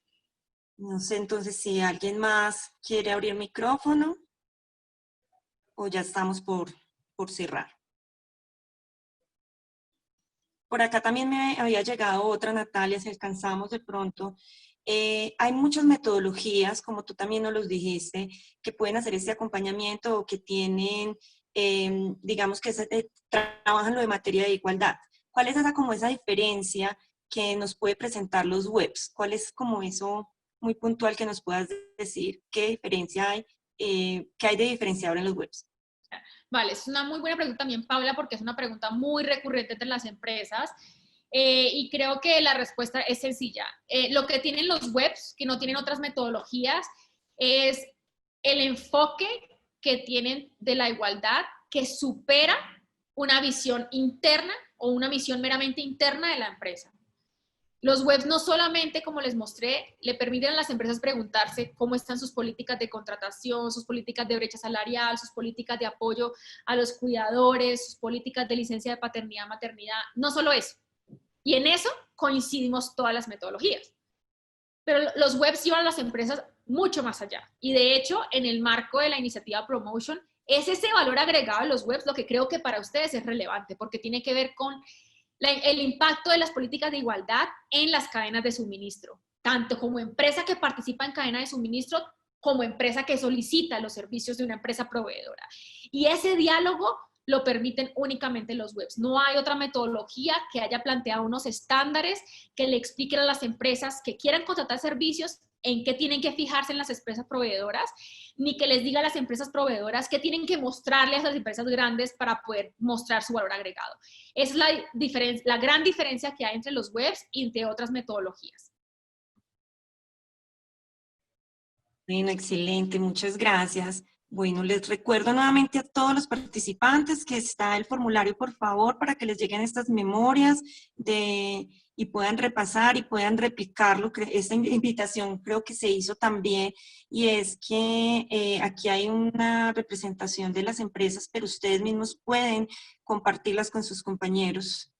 No sé, entonces, si alguien más quiere abrir micrófono o ya estamos por cerrar. Por acá también me había llegado otra, Natalia, si alcanzamos de pronto. Hay muchas metodologías, como tú también nos los dijiste, que pueden hacer este acompañamiento o que tienen, digamos que trabajan lo de materia de igualdad. ¿Cuál es esa diferencia que nos puede presentar los webs? ¿Cuál es como eso muy puntual que nos puedas decir? ¿Qué diferencia hay? ¿Qué hay de diferenciador en los webs? Vale, es una muy buena pregunta también, Paula, porque es una pregunta muy recurrente entre las empresas. Y creo que la respuesta es sencilla. Lo que tienen los webs, que no tienen otras metodologías, es el enfoque que tienen de la igualdad que supera una visión interna o una visión meramente interna de la empresa. Los webs no solamente, como les mostré, le permiten a las empresas preguntarse cómo están sus políticas de contratación, sus políticas de brecha salarial, sus políticas de apoyo a los cuidadores, sus políticas de licencia de paternidad, maternidad, no solo eso. Y en eso coincidimos todas las metodologías. Pero los webs llevan a las empresas mucho más allá. Y de hecho, en el marco de la iniciativa Promotion, es ese valor agregado de los webs lo que creo que para ustedes es relevante, porque tiene que ver con el impacto de las políticas de igualdad en las cadenas de suministro, tanto como empresa que participa en cadena de suministro, como empresa que solicita los servicios de una empresa proveedora. Y ese diálogo lo permiten únicamente los webs. No hay otra metodología que haya planteado unos estándares que le expliquen a las empresas que quieran contratar servicios en qué tienen que fijarse en las empresas proveedoras, ni que les diga a las empresas proveedoras qué tienen que mostrarle a las empresas grandes para poder mostrar su valor agregado. Esa es la gran diferencia que hay entre los webs y entre otras metodologías. Bueno, excelente, muchas gracias. Bueno, les recuerdo nuevamente a todos los participantes que está el formulario, por favor, para que les lleguen estas memorias y puedan repasar y puedan replicarlo. Esta invitación creo que se hizo también, y es que aquí hay una representación de las empresas, pero ustedes mismos pueden compartirlas con sus compañeros,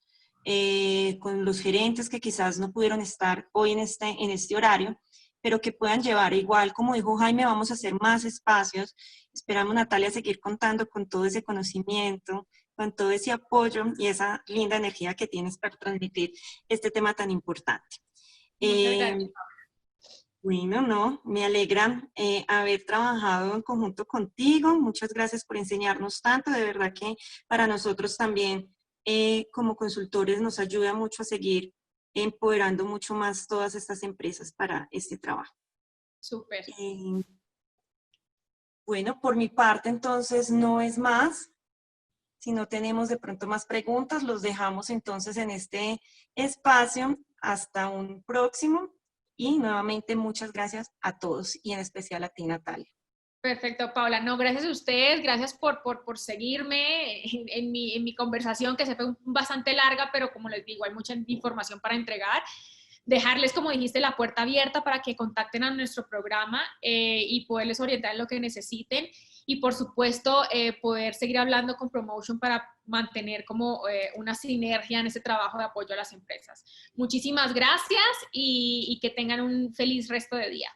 con los gerentes que quizás no pudieron estar hoy en este horario, pero que puedan llevar igual, como dijo Jaime, vamos a hacer más espacios. Esperamos, Natalia, seguir contando con todo ese conocimiento, con todo ese apoyo y esa linda energía que tienes para transmitir este tema tan importante. Bueno, no, me alegra haber trabajado en conjunto contigo. Muchas gracias por enseñarnos tanto. De verdad que para nosotros también, como consultores, nos ayuda mucho a seguir empoderando mucho más todas estas empresas para este trabajo. Súper. Bueno, por mi parte, entonces, no es más. Si no tenemos de pronto más preguntas, los dejamos entonces en este espacio. Hasta un próximo. Y nuevamente, muchas gracias a todos y en especial a ti, Natalia. Perfecto, Paula. No, gracias a ustedes, gracias por seguirme en mi conversación, que se fue bastante larga, pero como les digo, hay mucha información para entregar. Dejarles, como dijiste, la puerta abierta para que contacten a nuestro programa y poderles orientar en lo que necesiten. Y por supuesto, poder seguir hablando con Promotion para mantener como una sinergia en ese trabajo de apoyo a las empresas. Muchísimas gracias y que tengan un feliz resto de día.